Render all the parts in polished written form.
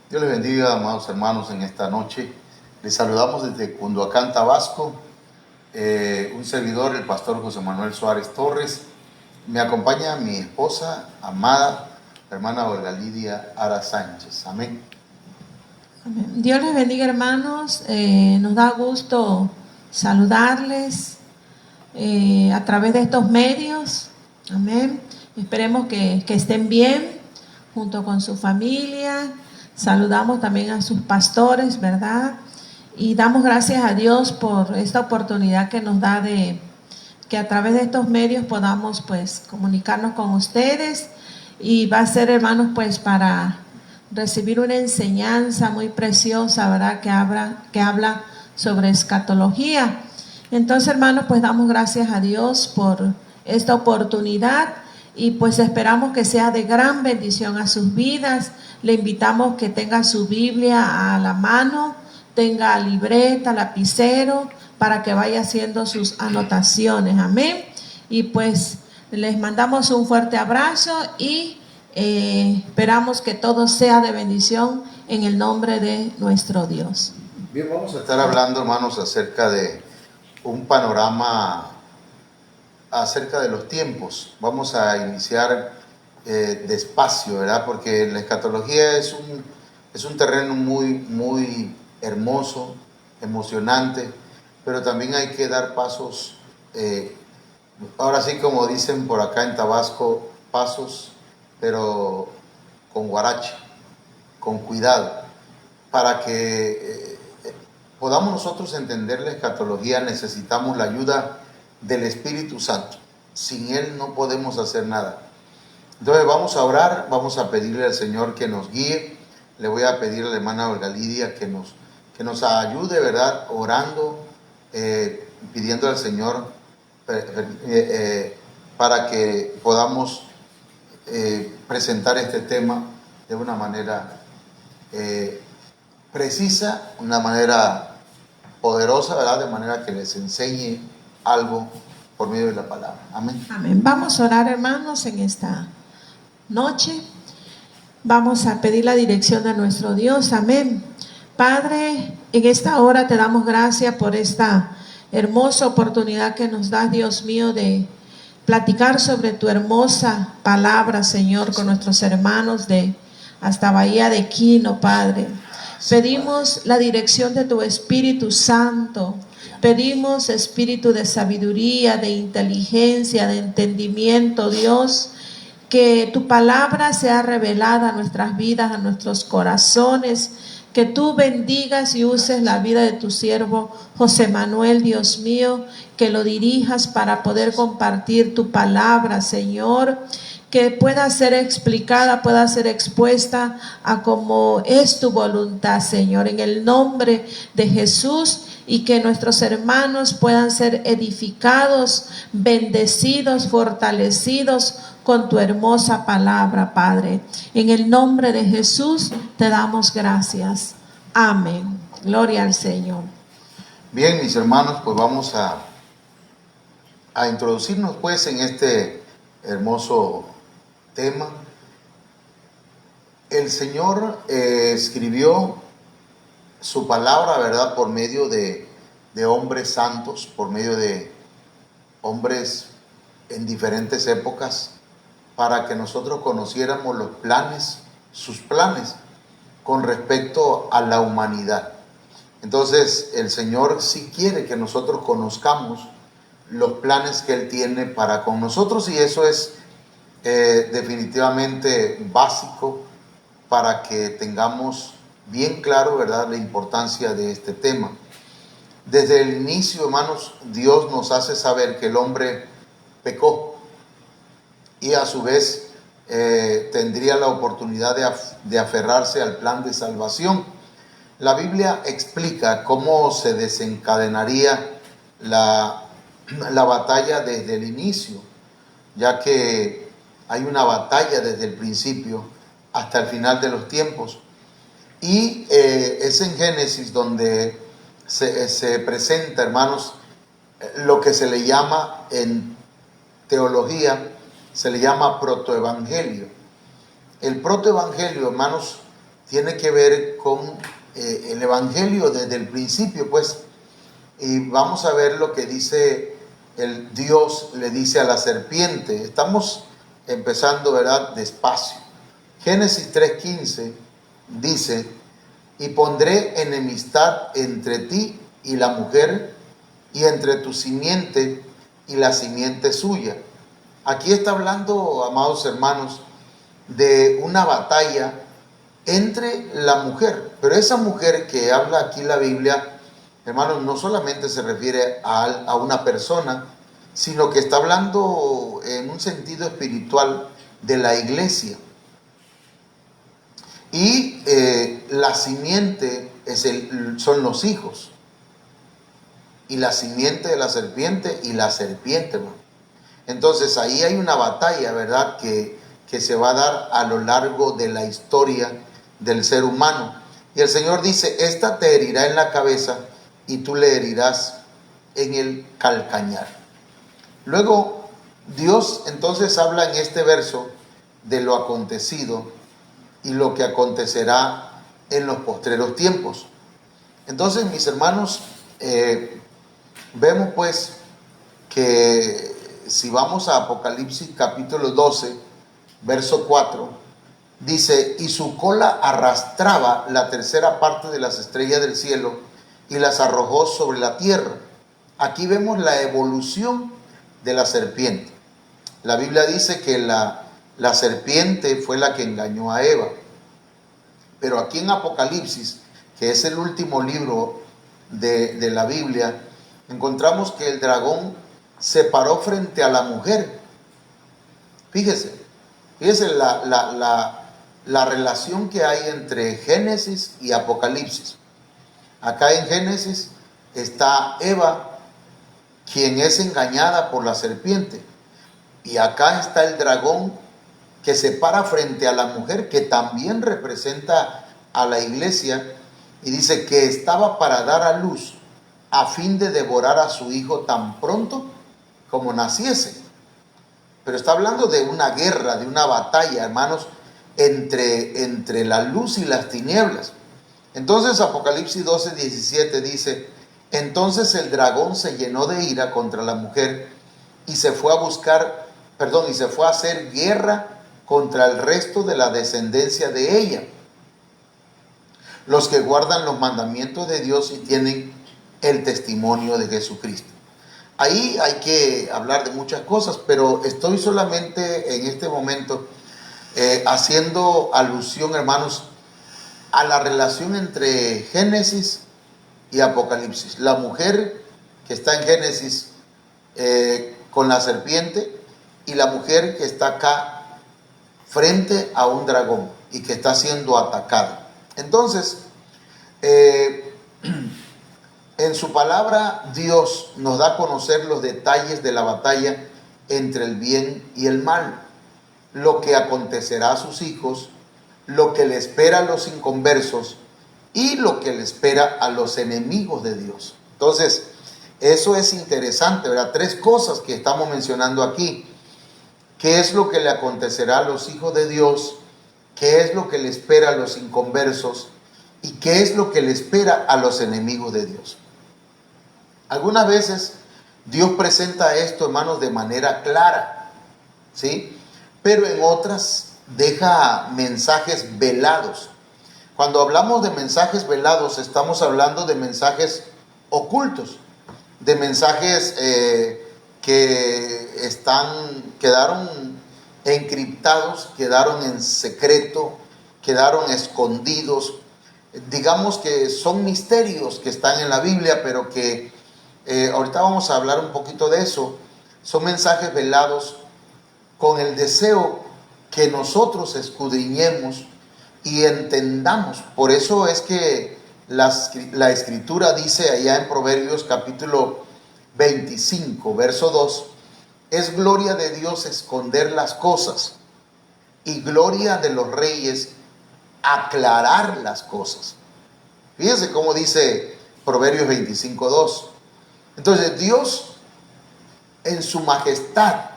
Dios les bendiga, amados hermanos, en esta noche. Les saludamos desde Cunduacán, Tabasco. Un servidor, el pastor José Manuel Suárez Torres. Me acompaña mi esposa, amada, hermana Olga Lidia Ara Sánchez. Amén. Amén. Dios les bendiga, hermanos. Nos da gusto saludarles a través de estos medios. Amén. Esperemos que estén bien junto con su familia. Saludamos también a sus pastores, ¿verdad? Y damos gracias a Dios por esta oportunidad que nos da de que a través de estos medios podamos pues comunicarnos con ustedes, y va a ser, hermanos, pues para recibir una enseñanza muy preciosa, ¿verdad? Que habla sobre escatología. Entonces, hermanos, pues damos gracias a Dios por esta oportunidad y pues esperamos que sea de gran bendición a sus vidas. Le invitamos que tenga su Biblia a la mano, tenga libreta, lapicero, para que vaya haciendo sus anotaciones. Amén. Y pues les mandamos un fuerte abrazo y esperamos que todo sea de bendición en el nombre de nuestro Dios. Bien, vamos a estar hablando, hermanos, acerca de un panorama acerca de los tiempos. Vamos a iniciar despacio, ¿verdad? Porque la escatología es un terreno muy hermoso, emocionante, pero también hay que dar pasos, ahora sí, como dicen por acá en Tabasco, pasos, pero con guarache, con cuidado, para que podamos nosotros entender la escatología. Necesitamos la ayuda del Espíritu Santo. Sin Él no podemos hacer nada. Entonces vamos a orar, vamos a pedirle al Señor que nos guíe. Le voy a pedir a la hermana Olga Lidia que nos ayude, ¿verdad? Orando, pidiendo al Señor para que podamos presentar este tema de una manera precisa, una manera poderosa, ¿verdad? De manera que les enseñe algo por medio de la palabra. Amén. Amén. Vamos a orar, hermanos, en esta noche. Vamos a pedir la dirección de nuestro Dios. Amén. Padre, en esta hora te damos gracias por esta hermosa oportunidad que nos das, Dios mío, de platicar sobre tu hermosa palabra, Señor, con nuestros hermanos de hasta Bahía de Quino, Padre. Pedimos la dirección de tu Espíritu Santo. Pedimos espíritu de sabiduría, de inteligencia, de entendimiento, Dios. Que tu palabra sea revelada a nuestras vidas, a nuestros corazones. Que tú bendigas y uses la vida de tu siervo José Manuel, Dios mío, que lo dirijas para poder compartir tu palabra, Señor, que pueda ser explicada, pueda ser expuesta a como es tu voluntad, Señor, en el nombre de Jesús, y que nuestros hermanos puedan ser edificados, bendecidos, fortalecidos con tu hermosa palabra, Padre. En el nombre de Jesús te damos gracias. Amén. Gloria al Señor. Bien, mis hermanos, pues vamos a introducirnos pues en este hermoso tema. El Señor escribió su palabra, ¿verdad? Por medio de hombres santos, por medio de hombres en diferentes épocas, para que nosotros conociéramos los planes, sus planes con respecto a la humanidad. Entonces el Señor sí quiere que nosotros conozcamos los planes que Él tiene para con nosotros, y eso es definitivamente básico para que tengamos bien claro, ¿verdad?, la importancia de este tema. Desde el inicio, hermanos, Dios nos hace saber que el hombre pecó y a su vez tendría la oportunidad de aferrarse al plan de salvación. La Biblia explica cómo se desencadenaría la batalla desde el inicio, ya que hay una batalla desde el principio hasta el final de los tiempos. Y es en Génesis donde se presenta, hermanos, lo que se le llama en teología, se le llama protoevangelio. El protoevangelio, hermanos, tiene que ver con el Evangelio desde el principio, pues. Y vamos a ver lo que dice el Dios, le dice a la serpiente. Estamos empezando, ¿verdad?, despacio. Génesis 3:15 dice: y pondré enemistad entre ti y la mujer, y entre tu simiente y la simiente suya. Aquí está hablando, amados hermanos, de una batalla entre la mujer. Pero esa mujer que habla aquí la Biblia, hermanos, no solamente se refiere a una persona, sino que está hablando en un sentido espiritual de la iglesia. Y la simiente son los hijos. Y la simiente de la serpiente y la serpiente, hermano. Entonces ahí hay una batalla, ¿verdad?, que se va a dar a lo largo de la historia del ser humano. Y el Señor dice: esta te herirá en la cabeza y tú le herirás en el calcañar. Luego Dios entonces habla en este verso de lo acontecido y lo que acontecerá en los postreros tiempos. Entonces, mis hermanos, vemos pues que si vamos a Apocalipsis capítulo 12, verso 4, dice: y su cola arrastraba la tercera parte de las estrellas del cielo y las arrojó sobre la tierra. Aquí vemos la evolución de la serpiente. La Biblia dice que la serpiente fue la que engañó a Eva. Pero aquí en Apocalipsis, que es el último libro de la Biblia, encontramos que el dragón se paró frente a la mujer. Fíjese la relación que hay entre Génesis y Apocalipsis. Acá en Génesis está Eva, quien es engañada por la serpiente. Y acá está el dragón que se para frente a la mujer, que también representa a la iglesia, y dice que estaba para dar a luz a fin de devorar a su hijo tan pronto como naciese. Pero está hablando de una guerra, de una batalla, hermanos, entre la luz y las tinieblas. Entonces Apocalipsis 12:17 dice: entonces el dragón se llenó de ira contra la mujer y se fue a hacer guerra contra el resto de la descendencia de ella, los que guardan los mandamientos de Dios y tienen el testimonio de Jesucristo. Ahí hay que hablar de muchas cosas, pero estoy solamente en este momento haciendo alusión, hermanos, a la relación entre Génesis y Apocalipsis. La mujer que está en Génesis con la serpiente, y la mujer que está acá frente a un dragón y que está siendo atacada. Entonces, en su palabra Dios nos da a conocer los detalles de la batalla entre el bien y el mal, lo que acontecerá a sus hijos, lo que le espera a los inconversos y lo que le espera a los enemigos de Dios. Entonces, eso es interesante, ¿verdad? 3 cosas que estamos mencionando aquí. ¿Qué es lo que le acontecerá a los hijos de Dios? ¿Qué es lo que le espera a los inconversos? ¿Y qué es lo que le espera a los enemigos de Dios? Algunas veces Dios presenta esto, hermanos, de manera clara, ¿sí? Pero en otras deja mensajes velados. Cuando hablamos de mensajes velados, estamos hablando de mensajes ocultos, de mensajes que quedaron encriptados, quedaron en secreto, quedaron escondidos. Digamos que son misterios que están en la Biblia, pero que ahorita vamos a hablar un poquito de eso. Son mensajes velados con el deseo que nosotros escudriñemos y entendamos. Por eso es que la Escritura dice allá en Proverbios capítulo 25, verso 2, es gloria de Dios esconder las cosas y gloria de los reyes aclarar las cosas. Fíjense cómo dice Proverbios 25, 2. Entonces Dios, en su majestad,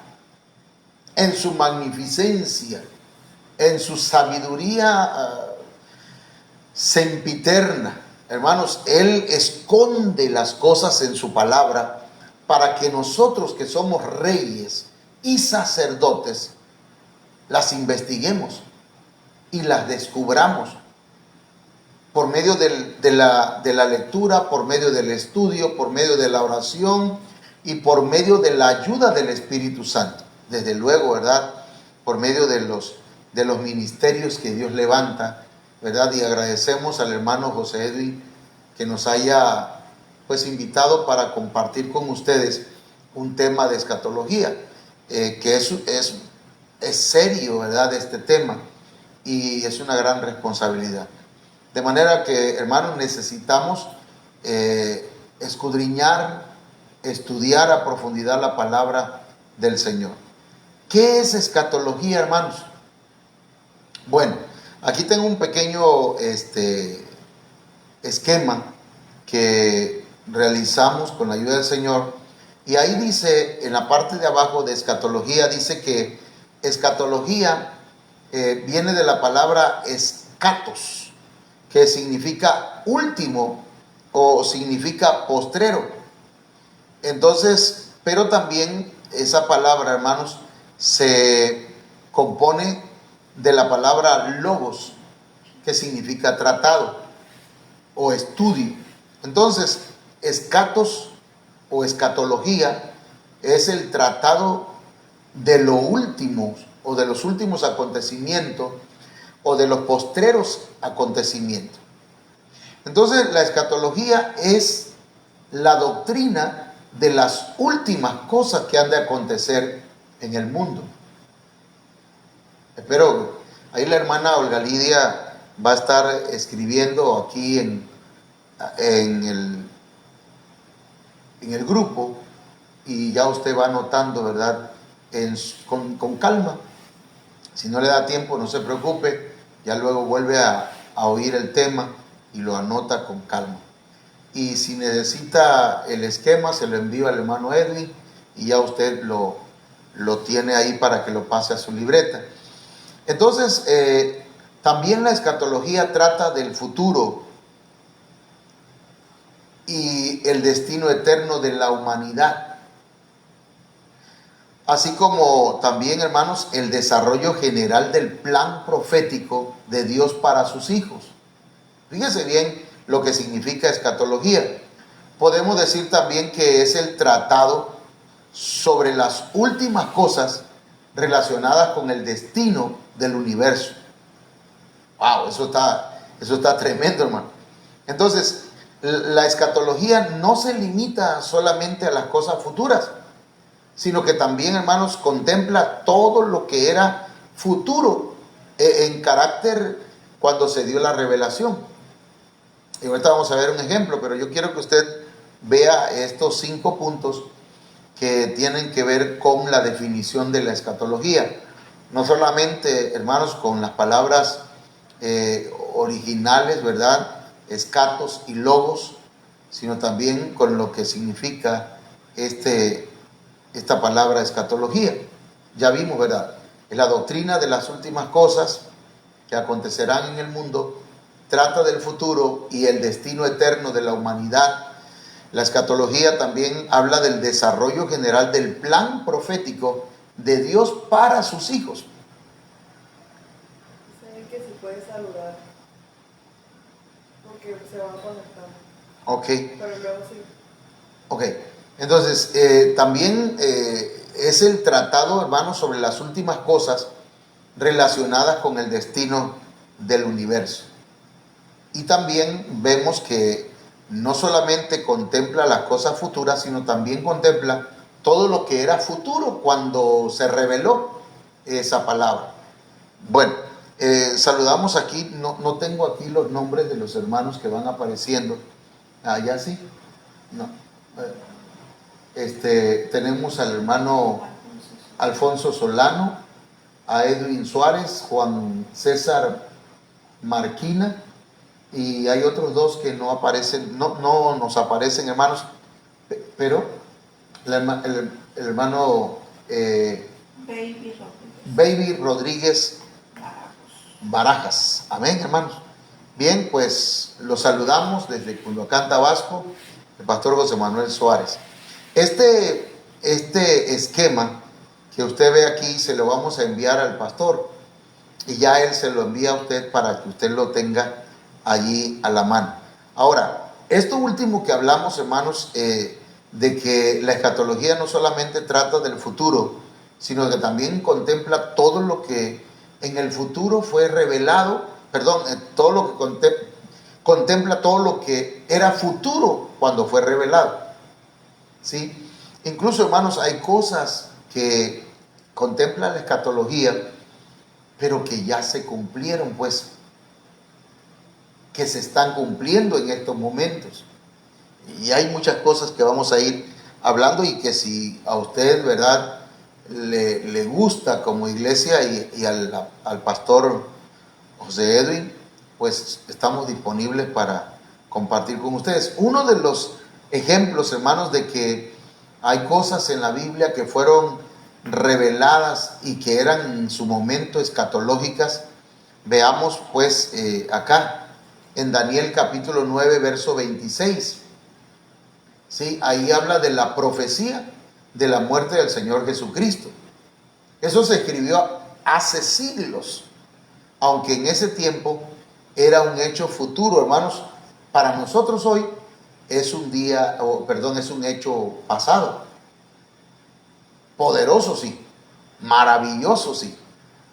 en su magnificencia, en su sabiduría sempiterna. Hermanos, Él esconde las cosas en su palabra para que nosotros que somos reyes y sacerdotes las investiguemos y las descubramos por medio de la lectura, por medio del estudio, por medio de la oración y por medio de la ayuda del Espíritu Santo. Desde luego, ¿verdad? Por medio de los ministerios que Dios levanta, ¿verdad? Y agradecemos al hermano José Edwin que nos haya pues invitado para compartir con ustedes un tema de escatología, que es serio, ¿verdad? Este tema, y es una gran responsabilidad. De manera que, hermanos, necesitamos escudriñar, estudiar a profundidad la palabra del Señor. ¿Qué es escatología, hermanos? Bueno, aquí tengo un pequeño esquema que realizamos con la ayuda del Señor, y ahí dice, en la parte de abajo de escatología, dice que escatología viene de la palabra escatos, que significa último o significa postrero. Entonces, pero también esa palabra, hermanos, se compone de la palabra logos, que significa tratado o estudio. Entonces, escatos o escatología es el tratado de lo último o de los últimos acontecimientos o de los postreros acontecimientos. Entonces, la escatología es la doctrina de las últimas cosas que han de acontecer en el mundo. Espero, ahí la hermana Olga Lidia va a estar escribiendo aquí en el grupo, y ya usted va anotando, ¿verdad? Con calma. Si no le da tiempo, no se preocupe, ya luego vuelve a oír el tema y lo anota con calma. Y si necesita el esquema, se lo envío al hermano Edwin y ya usted lo tiene ahí para que lo pase a su libreta. Entonces, también la escatología trata del futuro y el destino eterno de la humanidad, así como también, hermanos, el desarrollo general del plan profético de Dios para sus hijos. Fíjense bien lo que significa escatología. Podemos decir también que es el tratado sobre las últimas cosas relacionadas con el destino del universo. Wow, eso está tremendo, hermano. Entonces, la escatología no se limita solamente a las cosas futuras, sino que también, hermanos, contempla todo lo que era futuro en carácter cuando se dio la revelación. Y ahorita vamos a ver un ejemplo, pero yo quiero que usted vea estos 5 puntos que tienen que ver con la definición de la escatología. No solamente, hermanos, con las palabras originales, ¿verdad? Escatos y logos, sino también con lo que significa esta palabra escatología. Ya vimos, ¿verdad? Es la doctrina de las últimas cosas que acontecerán en el mundo, trata del futuro y el destino eterno de la humanidad. La escatología también habla del desarrollo general del plan profético de Dios para sus hijos. Saben que se puede saludar porque se van a conectar. Ok. Pero luego sí. Ok. Entonces, también es el tratado, hermanos, sobre las últimas cosas relacionadas con el destino del universo. Y también vemos que no solamente contempla las cosas futuras, sino también contempla todo lo que era futuro cuando se reveló esa palabra. Bueno, saludamos aquí, no tengo aquí los nombres de los hermanos que van apareciendo. ¿Ya sí? No. Tenemos al hermano Alfonso Solano, a Edwin Suárez, Juan César Marquina, y hay otros 2 que no aparecen, no nos aparecen, hermanos, pero el hermano Baby Rodríguez Barajas. Amén, hermanos. Bien, pues los saludamos desde Cunduacán, Tabasco, el pastor José Manuel Suárez. Este esquema que usted ve aquí se lo vamos a enviar al pastor y ya él se lo envía a usted para que usted lo tenga allí a la mano. Ahora, esto último que hablamos, hermanos, de que la escatología no solamente trata del futuro, sino que también contempla todo lo que en el futuro fue revelado, todo lo que contempla todo lo que era futuro cuando fue revelado, ¿sí? Incluso, hermanos, hay cosas que contempla la escatología, pero que ya se cumplieron, pues, que se están cumpliendo en estos momentos. Y hay muchas cosas que vamos a ir hablando y que si a usted, ¿verdad?, le gusta como iglesia y al pastor José Edwin, pues estamos disponibles para compartir con ustedes. Uno de los ejemplos, hermanos, de que hay cosas en la Biblia que fueron reveladas y que eran en su momento escatológicas, veamos pues acá en Daniel capítulo 9 verso 26. ¿Sí? Ahí habla de la profecía de la muerte del Señor Jesucristo. Eso se escribió hace siglos, aunque en ese tiempo era un hecho futuro, hermanos. Para nosotros hoy es un hecho pasado. Poderoso, sí. Maravilloso, sí.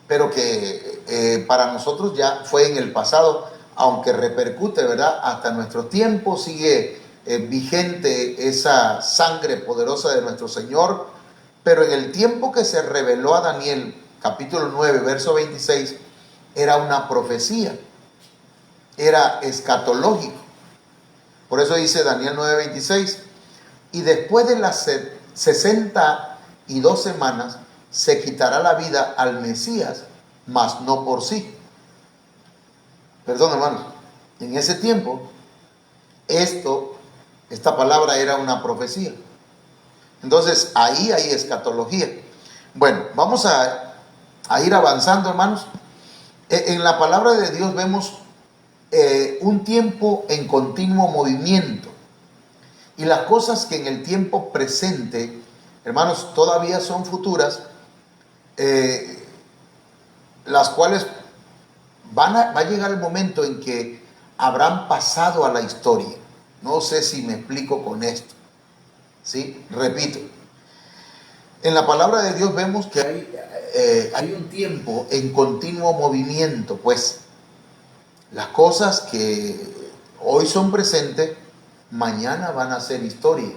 Pero que para nosotros ya fue en el pasado, aunque repercute, ¿verdad? Hasta nuestro tiempo sigue vigente esa sangre poderosa de nuestro Señor. Pero en el tiempo que se reveló a Daniel, capítulo 9, verso 26, era una profecía. Era escatológico. Por eso dice Daniel 9:26, y después de las 62 semanas se quitará la vida al Mesías, mas no por sí. Perdón, hermanos, en ese tiempo esta palabra era una profecía. Entonces ahí hay escatología. Bueno, vamos a ir avanzando, hermanos. En la palabra de Dios vemos un tiempo en continuo movimiento, y las cosas que en el tiempo presente, hermanos, todavía son futuras, las cuales va a llegar el momento en que habrán pasado a la historia. No sé si me explico con esto, ¿sí? Repito, en la palabra de Dios vemos que hay un tiempo en continuo movimiento, pues las cosas que hoy son presentes, mañana van a ser historia.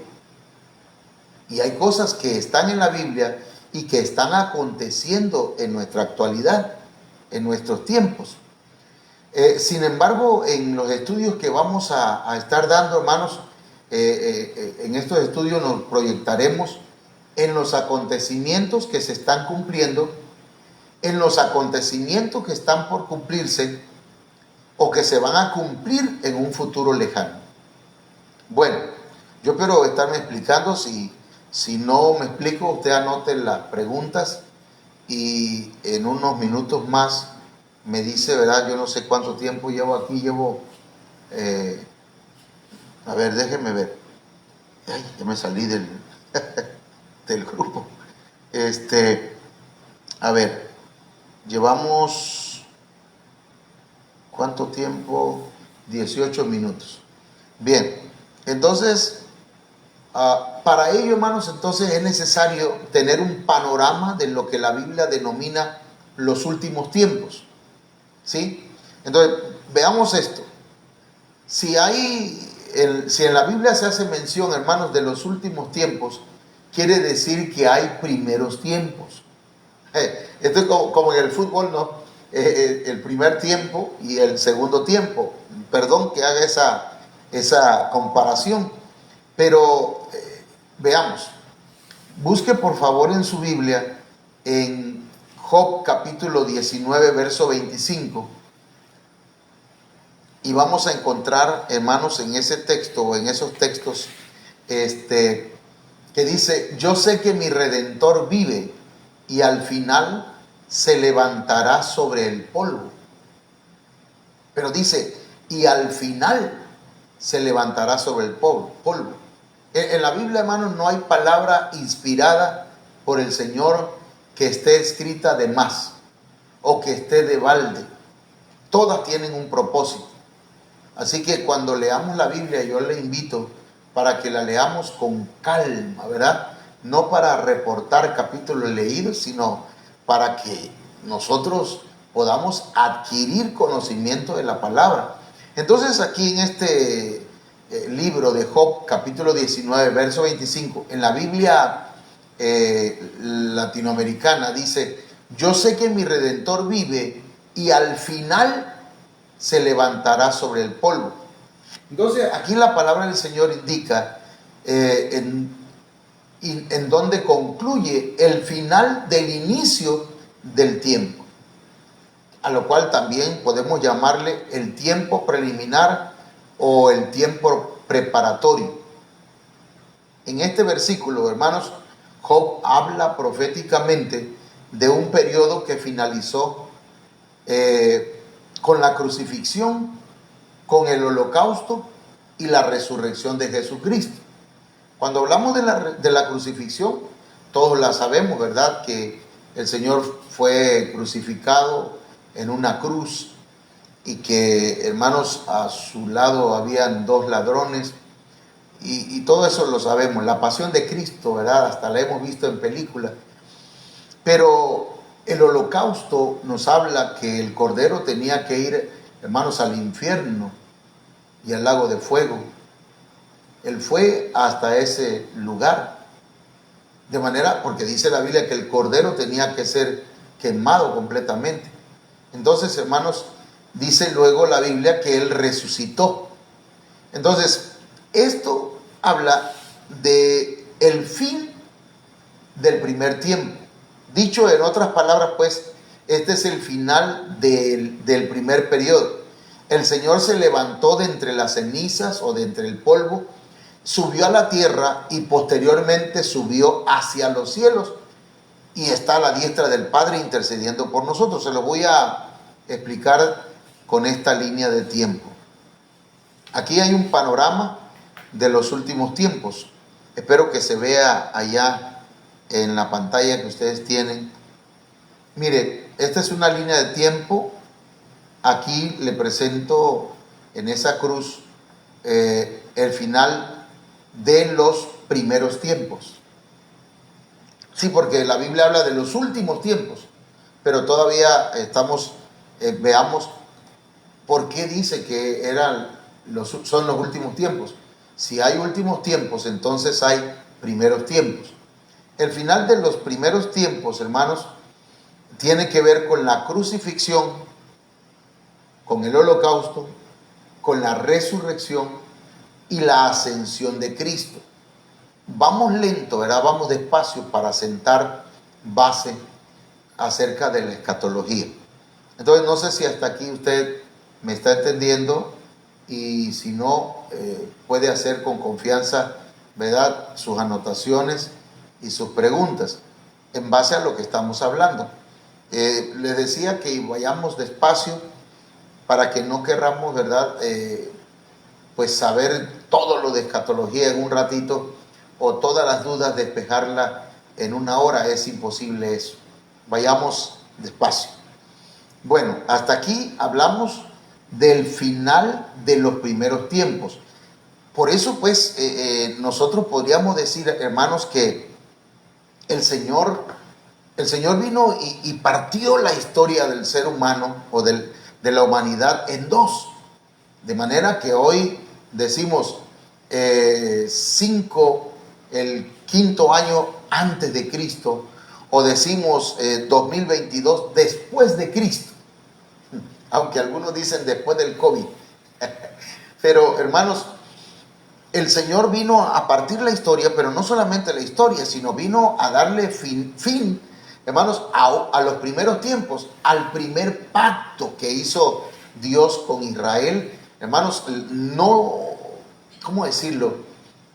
Y hay cosas que están en la Biblia y que están aconteciendo en nuestra actualidad, en nuestros tiempos. Sin embargo, en los estudios que vamos a estar dando, hermanos, en estos estudios nos proyectaremos en los acontecimientos que se están cumpliendo, en los acontecimientos que están por cumplirse o que se van a cumplir en un futuro lejano. Bueno, yo espero estarme explicando. Si no me explico, usted anote las preguntas y en unos minutos más me dice, ¿verdad? Yo no sé cuánto tiempo llevo aquí, a ver, déjeme ver. Ay, ya me salí del grupo. A ver, llevamos, ¿cuánto tiempo? 18 minutos. Bien, entonces, para ello, hermanos, entonces es necesario tener un panorama de lo que la Biblia denomina los últimos tiempos, ¿sí? Entonces, veamos esto. Si en la Biblia se hace mención, hermanos, de los últimos tiempos, quiere decir que hay primeros tiempos. Esto es como en el fútbol, ¿no? El primer tiempo y el segundo tiempo. Perdón que haga esa comparación, pero veamos. Busque por favor en su Biblia en Job capítulo 19 verso 25, y vamos a encontrar, hermanos, en ese texto o en esos textos que dice: yo sé que mi Redentor vive y al final se levantará sobre el polvo. Pero dice: y al final se levantará sobre el polvo. En la Biblia, hermanos, no hay palabra inspirada por el Señor que esté escrita de más o que esté de balde. Todas tienen un propósito. Así que cuando leamos la Biblia, yo le invito para que la leamos con calma, ¿verdad? No para reportar capítulos leídos, sino para que nosotros podamos adquirir conocimiento de la palabra. Entonces aquí en este libro de Job, capítulo 19, verso 25, en la Biblia latinoamericana dice: yo sé que mi Redentor vive y al final se levantará sobre el polvo. Entonces aquí la palabra del Señor indica en donde concluye el final del inicio del tiempo, a lo cual también podemos llamarle el tiempo preliminar o el tiempo preparatorio. En este versículo, hermanos, Job habla proféticamente de un periodo que finalizó con la crucifixión, con el holocausto y la resurrección de Jesucristo. Cuando hablamos de la crucifixión, todos la sabemos, ¿verdad? Que el Señor fue crucificado en una cruz y que, hermanos, a su lado habían dos ladrones y todo eso lo sabemos. La pasión de Cristo, ¿verdad? Hasta la hemos visto en películas. Pero el holocausto nos habla que el Cordero tenía que ir, hermanos, al infierno y al lago de fuego. Él fue hasta ese lugar. De manera, porque dice la Biblia que el Cordero tenía que ser quemado completamente. Entonces, hermanos, dice luego la Biblia que Él resucitó. Entonces, esto habla de el fin del primer tiempo. Dicho en otras palabras, pues, este es el final del primer periodo. El Señor se levantó de entre las cenizas o de entre el polvo, subió a la tierra y posteriormente subió hacia los cielos y está a la diestra del Padre intercediendo por nosotros. Se lo voy a explicar con esta línea de tiempo. Aquí hay un panorama de los últimos tiempos. Espero que se vea allá en la pantalla que ustedes tienen. Mire, esta es una línea de tiempo. Aquí le presento en esa cruz el final de los primeros tiempos. Sí, porque la Biblia habla de los últimos tiempos, pero todavía estamos, veamos por qué dice que son los últimos tiempos. Si hay últimos tiempos, entonces hay primeros tiempos. El final de los primeros tiempos, hermanos, tiene que ver con la crucifixión, con el holocausto, con la resurrección y la ascensión de Cristo. Vamos lento, ¿verdad? Vamos despacio para sentar base acerca de la escatología. Entonces, no sé si hasta aquí usted me está entendiendo, y si no, puede hacer con confianza, ¿verdad?, sus anotaciones y sus preguntas en base a lo que estamos hablando. Les decía que vayamos despacio para que no querramos, ¿verdad?, pues saber todo lo de escatología en un ratito, o todas las dudas despejarla en una hora. Es imposible eso. Vayamos despacio. Bueno, hasta aquí hablamos del final de los primeros tiempos. Por eso, pues, nosotros podríamos decir, hermanos, que el Señor vino y partió la historia del ser humano o de la humanidad en dos. De manera que hoy decimos 5, el quinto año antes de Cristo, o decimos 2022 después de Cristo, aunque algunos dicen después del COVID. Pero, hermanos, el Señor vino a partir la historia, pero no solamente la historia, sino vino a darle fin, hermanos, a los primeros tiempos, al primer pacto que hizo Dios con Israel. Hermanos, no, ¿cómo decirlo?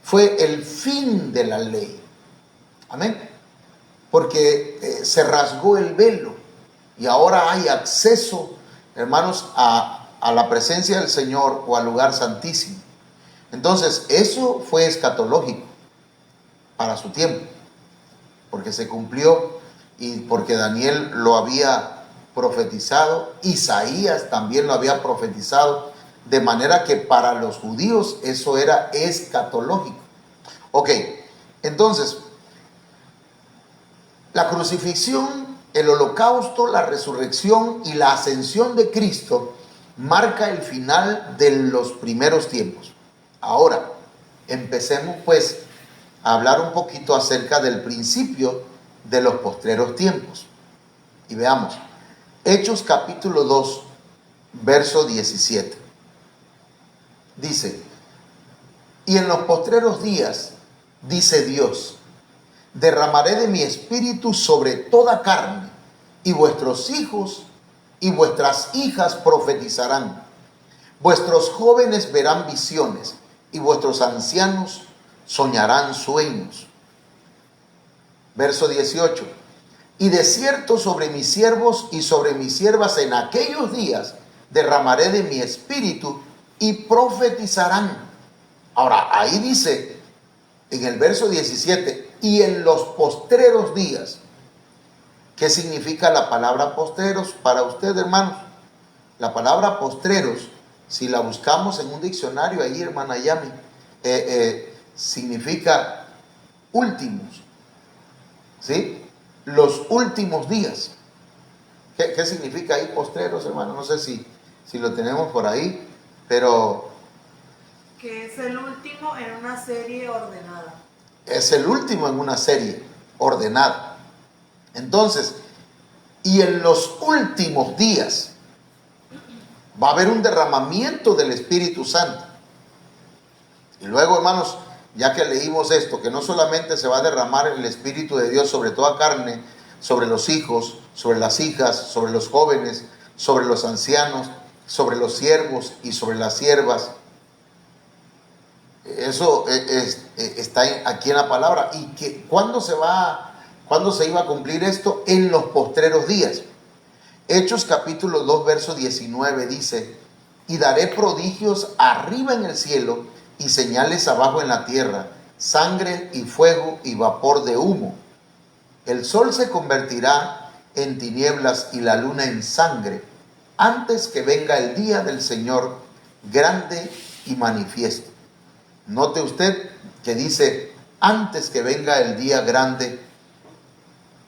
Fue el fin de la ley. Amén. Porque se rasgó el velo y ahora hay acceso, hermanos, a a la presencia del Señor o al lugar santísimo. Entonces, eso fue escatológico para su tiempo, porque se cumplió y porque Daniel lo había profetizado, Isaías también lo había profetizado, de manera que para los judíos eso era escatológico. Ok, entonces, la crucifixión, el holocausto, la resurrección y la ascensión de Cristo marca el final de los primeros tiempos. Ahora, empecemos pues a hablar un poquito acerca del principio de los postreros tiempos. Y veamos, Hechos capítulo 2, verso 17. Dice, y en los postreros días, dice Dios, derramaré de mi espíritu sobre toda carne, y vuestros hijos y vuestras hijas profetizarán. Vuestros jóvenes verán visiones, y vuestros ancianos soñarán sueños. Verso 18. Y de cierto sobre mis siervos y sobre mis siervas en aquellos días derramaré de mi espíritu y profetizarán. Ahora, ahí dice en el verso 17, y en los postreros días. ¿Qué significa la palabra postreros para usted, hermanos? La palabra postreros, si la buscamos en un diccionario ahí, hermana Yami, significa últimos, ¿sí? Los últimos días. ¿Qué significa ahí postreros, hermano? No sé si lo tenemos por ahí, pero Que es el último en una serie ordenada. es el último en una serie ordenada. Entonces, y en los últimos días va a haber un derramamiento del Espíritu Santo. Y luego, hermanos, ya que leímos esto, que no solamente se va a derramar el Espíritu de Dios sobre toda carne, sobre los hijos, sobre las hijas, sobre los jóvenes, sobre los ancianos, sobre los siervos y sobre las siervas. Eso está aquí en la palabra. ¿Y que cuándo se iba a cumplir esto? En los postreros días. Hechos capítulo 2, verso 19 dice, y daré prodigios arriba en el cielo y señales abajo en la tierra, sangre y fuego y vapor de humo. El sol se convertirá en tinieblas y la luna en sangre, antes que venga el día del Señor grande y manifiesto. Note usted que dice, antes que venga el día grande,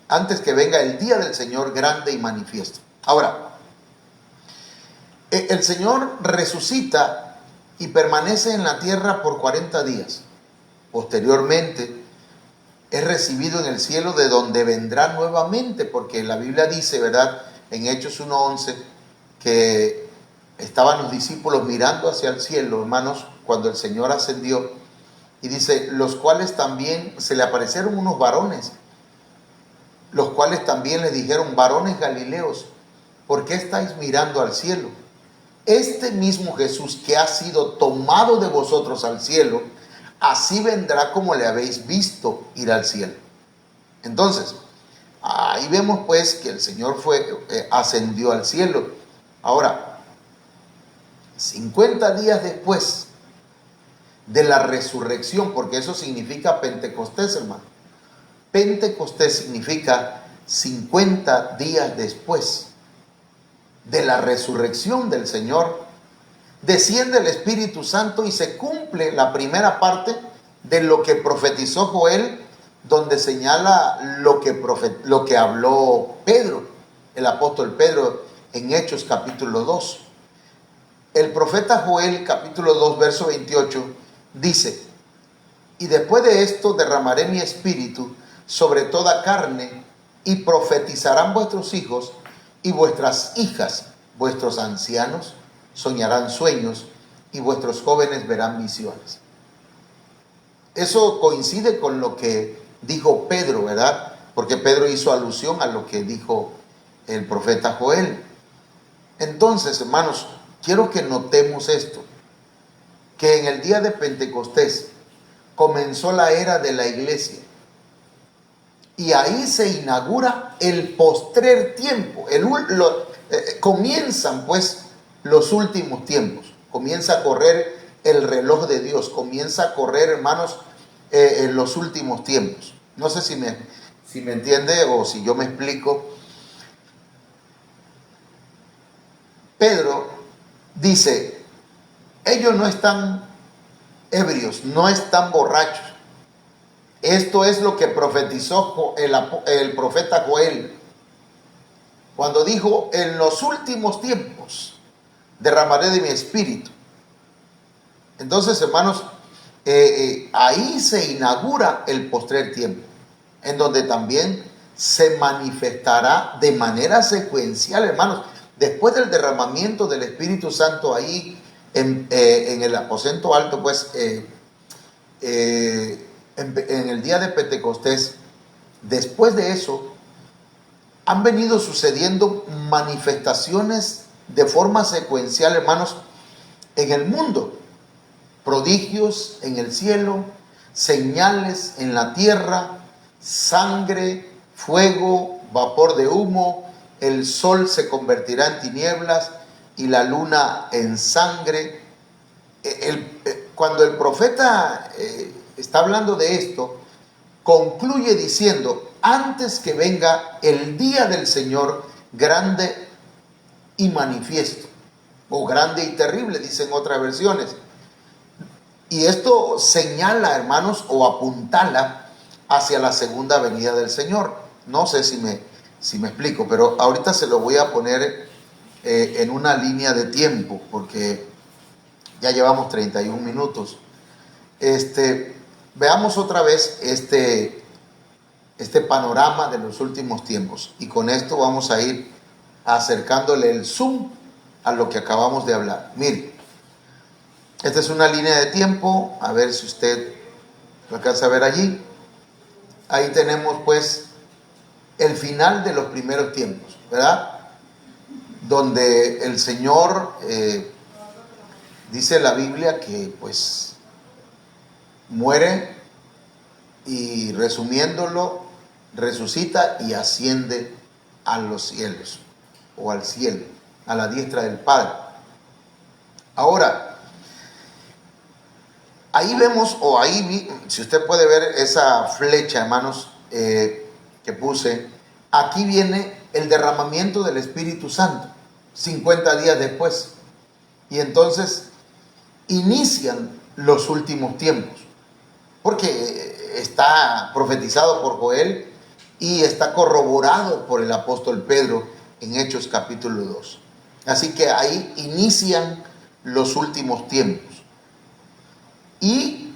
antes que venga el día del Señor grande y manifiesto. Ahora, el Señor resucita y permanece en la tierra por 40 días. Posteriormente, es recibido en el cielo, de donde vendrá nuevamente, porque la Biblia dice, ¿verdad?, en Hechos 1:11, que estaban los discípulos mirando hacia el cielo, hermanos, cuando el Señor ascendió, y dice, los cuales también se le aparecieron unos varones, los cuales también les dijeron, varones galileos, ¿por qué estáis mirando al cielo? Este mismo Jesús que ha sido tomado de vosotros al cielo, así vendrá como le habéis visto ir al cielo. Entonces, ahí vemos pues que el Señor ascendió al cielo. Ahora, 50 días después de la resurrección, porque eso significa Pentecostés, hermano. Pentecostés significa 50 días después de la resurrección del Señor, desciende el Espíritu Santo y se cumple la primera parte de lo que profetizó Joel, donde señala lo que habló Pedro, el apóstol Pedro, en Hechos capítulo 2. El profeta Joel capítulo 2 verso 28 dice, y después de esto derramaré mi espíritu sobre toda carne, y profetizarán vuestros hijos y vuestras hijas, vuestros ancianos soñarán sueños, y vuestros jóvenes verán visiones. Eso coincide con lo que dijo Pedro, ¿verdad? Porque Pedro hizo alusión a lo que dijo el profeta Joel. Entonces, hermanos, quiero que notemos esto, que en el día de Pentecostés comenzó la era de la iglesia, y ahí se inaugura el postrer tiempo. Comienzan pues los últimos tiempos. Comienza a correr el reloj de Dios, comienza a correr, hermanos, en los últimos tiempos. No sé si me entiende o si yo me explico. Pedro dice, ellos no están ebrios, no están borrachos. Esto es lo que profetizó el profeta Joel, cuando dijo, en los últimos tiempos derramaré de mi espíritu. Entonces, hermanos, ahí se inaugura el postrer tiempo, en donde también se manifestará de manera secuencial, hermanos, después del derramamiento del Espíritu Santo ahí en el aposento alto, pues en el día de Pentecostés. Después de eso han venido sucediendo manifestaciones de forma secuencial, hermanos, en el mundo. Prodigios en el cielo, señales en la tierra, sangre, fuego, vapor de humo, el sol se convertirá en tinieblas y la luna en sangre. Cuando el profeta está hablando de esto, concluye diciendo, antes que venga el día del Señor grande y manifiesto, o grande y terrible, dicen otras versiones. Y esto señala, hermanos, o apuntala hacia la segunda venida del Señor. No sé si me explico, pero ahorita se lo voy a poner en una línea de tiempo, porque ya llevamos 31 minutos. Veamos otra vez este panorama de los últimos tiempos. Y con esto vamos a ir acercándole el zoom a lo que acabamos de hablar. Mire. Esta es una línea de tiempo, a ver si usted lo alcanza a ver allí. Ahí tenemos pues el final de los primeros tiempos, ¿verdad? Donde el Señor, dice la Biblia que pues muere y, resumiéndolo, resucita y asciende a los cielos o al cielo, a la diestra del Padre. Ahora, ahí vemos, o ahí, si usted puede ver esa flecha, hermanos, que puse, aquí viene el derramamiento del Espíritu Santo, 50 días después. Y entonces inician los últimos tiempos, porque está profetizado por Joel y está corroborado por el apóstol Pedro en Hechos capítulo 2. Así que ahí inician los últimos tiempos. Y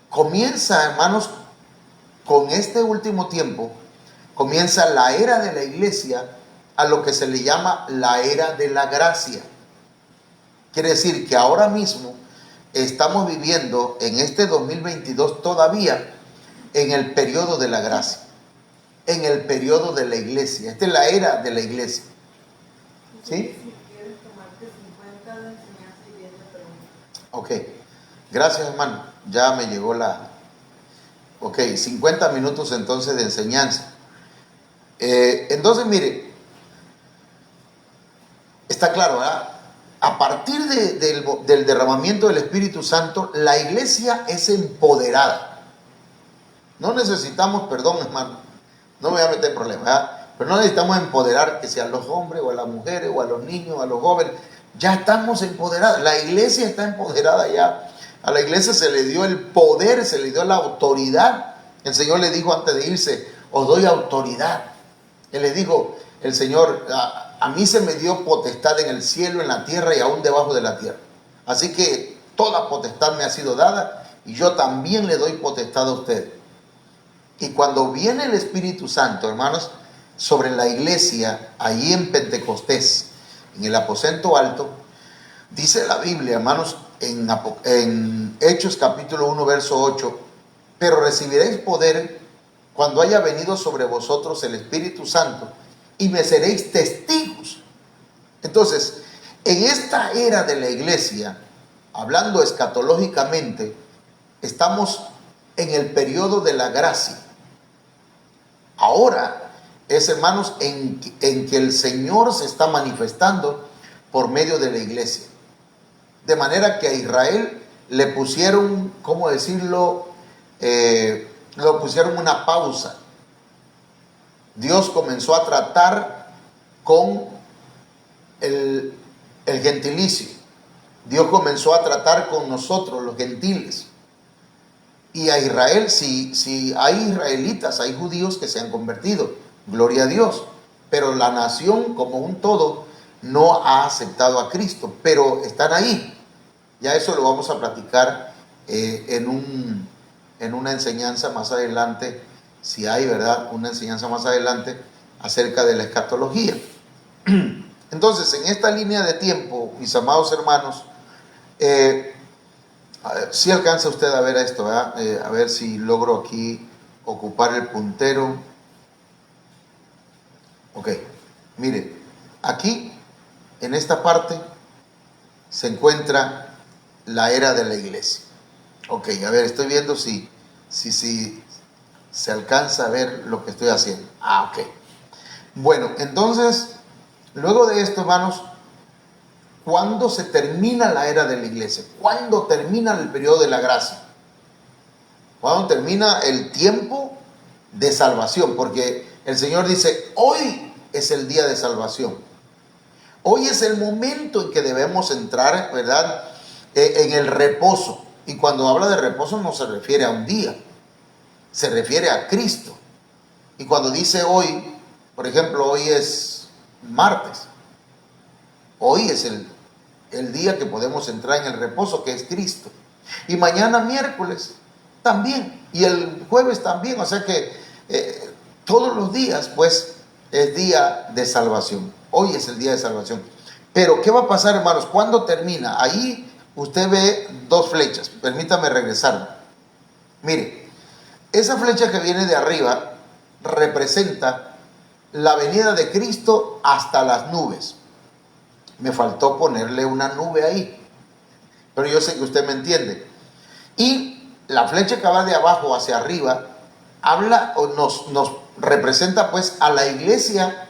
comienza, hermanos, con este último tiempo, comienza la era de la iglesia, a lo que se le llama la era de la gracia. Quiere decir que ahora mismo estamos viviendo en este 2022 todavía en el periodo de la gracia, en el periodo de la iglesia. Esta es la era de la iglesia. ¿Sí? Ok. Gracias, hermano. Ya me llegó Ok, 50 minutos entonces de enseñanza. Entonces, mire, está claro, ¿verdad? A partir del derramamiento del Espíritu Santo, la iglesia es empoderada. No necesitamos, perdón, hermano, no me voy a meter en problemas, ¿verdad? Pero no necesitamos empoderar, que sean los hombres o a las mujeres o a los niños o a los jóvenes. Ya estamos empoderados. La iglesia está empoderada ya. A la iglesia se le dio el poder, se le dio la autoridad. El Señor le dijo antes de irse, os doy autoridad. Él le dijo, el Señor, a mí se me dio potestad en el cielo, en la tierra y aún debajo de la tierra. Así que toda potestad me ha sido dada y yo también le doy potestad a usted. Y cuando viene el Espíritu Santo, hermanos, sobre la iglesia, allí en Pentecostés, en el aposento alto, dice la Biblia, hermanos, en Hechos capítulo 1, verso 8, pero recibiréis poder cuando haya venido sobre vosotros el Espíritu Santo y me seréis testigos. Entonces, en esta era de la iglesia, hablando escatológicamente, estamos en el periodo de la gracia. Ahora es, hermanos, en que el Señor se está manifestando por medio de la iglesia. De manera que a Israel le pusieron, ¿cómo decirlo? Le pusieron una pausa. Dios comenzó a tratar con el gentilicio. Dios comenzó a tratar con nosotros, los gentiles. Y a Israel, si hay israelitas, hay judíos que se han convertido, gloria a Dios. Pero la nación como un todo no ha aceptado a Cristo, pero están ahí. Ya eso lo vamos a platicar en una enseñanza más adelante, si hay, ¿verdad? Una enseñanza más adelante acerca de la escatología. Entonces, en esta línea de tiempo, mis amados hermanos, si alcanza usted a ver esto, ¿verdad? A ver si logro aquí ocupar el puntero. Ok, mire, aquí en esta parte se encuentra la era de la iglesia. Ok, a ver, estoy viendo si se alcanza a ver lo que estoy haciendo. Ok. Bueno, entonces, luego de esto, hermanos, ¿cuándo se termina la era de la iglesia? ¿Cuándo termina el periodo de la gracia? ¿Cuándo termina el tiempo de salvación? Porque el Señor dice, hoy es el día de salvación. Hoy es el momento en que debemos entrar, ¿verdad? En el reposo. Y cuando habla de reposo no se refiere a un día, se refiere a Cristo. Y cuando dice hoy, por ejemplo, hoy es martes. Hoy es el día que podemos entrar en el reposo, que es Cristo. Y mañana miércoles también. Y el jueves también. O sea que todos los días, pues, es día de salvación. Hoy es el día de salvación. Pero, ¿qué va a pasar, hermanos? ¿Cuándo termina? Ahí usted ve dos flechas. Permítame regresar. Mire, esa flecha que viene de arriba representa la venida de Cristo hasta las nubes. Me faltó ponerle una nube ahí, pero yo sé que usted me entiende. Y la flecha que va de abajo hacia arriba habla o nos representa pues a la iglesia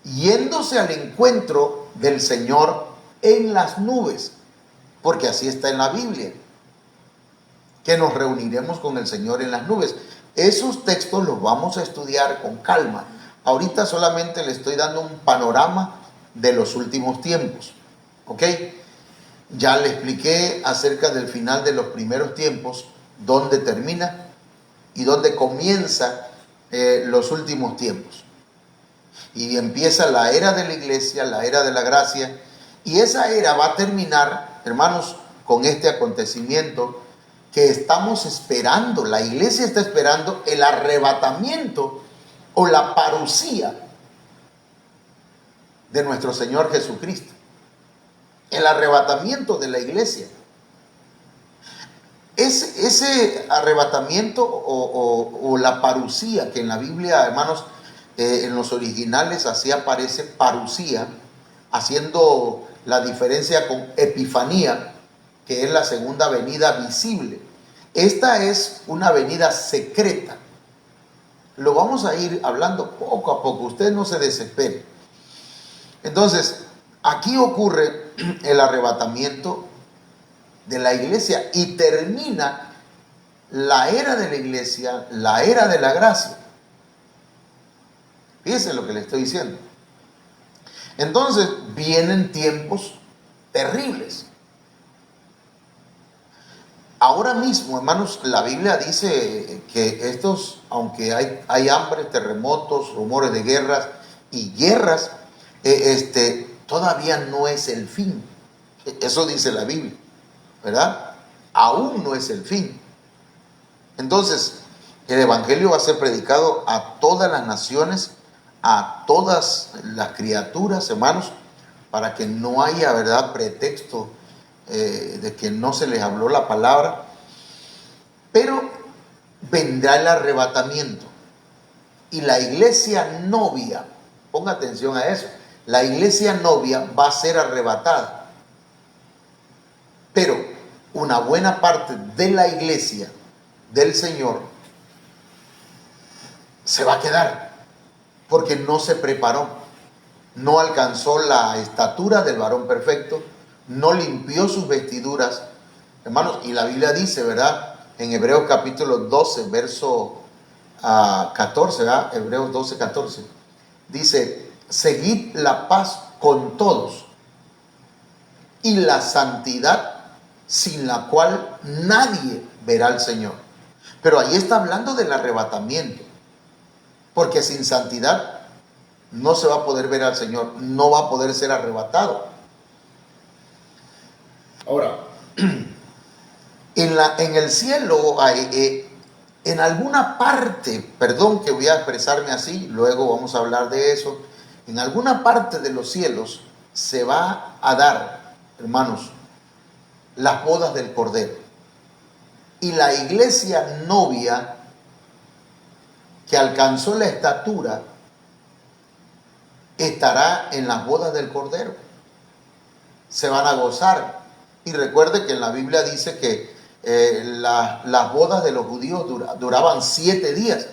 yéndose al encuentro del Señor en las nubes, porque así está en la Biblia, que nos reuniremos con el Señor en las nubes. Esos textos los vamos a estudiar con calma. Ahorita solamente le estoy dando un panorama de los últimos tiempos, ¿ok? Ya le expliqué acerca del final de los primeros tiempos, dónde termina y dónde comienza los últimos tiempos. Y empieza la era de la iglesia, la era de la gracia, y esa era va a terminar, hermanos, con este acontecimiento que estamos esperando. La iglesia está esperando el arrebatamiento o la parusía de nuestro Señor Jesucristo. El arrebatamiento de la iglesia. Ese arrebatamiento o la parusía, que en la Biblia, hermanos, en los originales así aparece parusía, haciendo la diferencia con epifanía, que es la segunda venida visible. Esta es una venida secreta. Lo vamos a ir hablando poco a poco, usted no se desespere. Entonces, aquí ocurre el arrebatamiento de la iglesia y termina la era de la iglesia, la era de la gracia. Fíjense lo que le estoy diciendo. Entonces, vienen tiempos terribles. Ahora mismo, hermanos, la Biblia dice que estos, aunque hay hambre, terremotos, rumores de guerras y guerras, todavía no es el fin. Eso dice la Biblia, ¿verdad? Aún no es el fin. Entonces, el evangelio va a ser predicado a todas las naciones, a todas las criaturas, hermanos, para que no haya, ¿verdad?, pretexto de que no se les habló la palabra. Pero vendrá el arrebatamiento y la iglesia novia, ponga atención a eso, la iglesia novia va a ser arrebatada, pero una buena parte de la iglesia del Señor se va a quedar porque no se preparó. no alcanzó la estatura del varón perfecto, no limpió sus vestiduras. Hermanos, y la Biblia dice, ¿verdad? En Hebreos capítulo 12, verso 14, ¿verdad? Hebreos 12, 14. Dice, seguid la paz con todos y la santidad, sin la cual nadie verá al Señor. Pero ahí está hablando del arrebatamiento, porque sin santidad no se va a poder ver al Señor, no va a poder ser arrebatado. Ahora, en el cielo, en alguna parte, perdón que voy a expresarme así, luego vamos a hablar de eso, en alguna parte de los cielos se va a dar, hermanos, las bodas del Cordero. Y la iglesia novia que alcanzó la estatura estará en las bodas del Cordero. Se van a gozar. Y recuerde que en la Biblia dice que las bodas de los judíos duraban 7 días,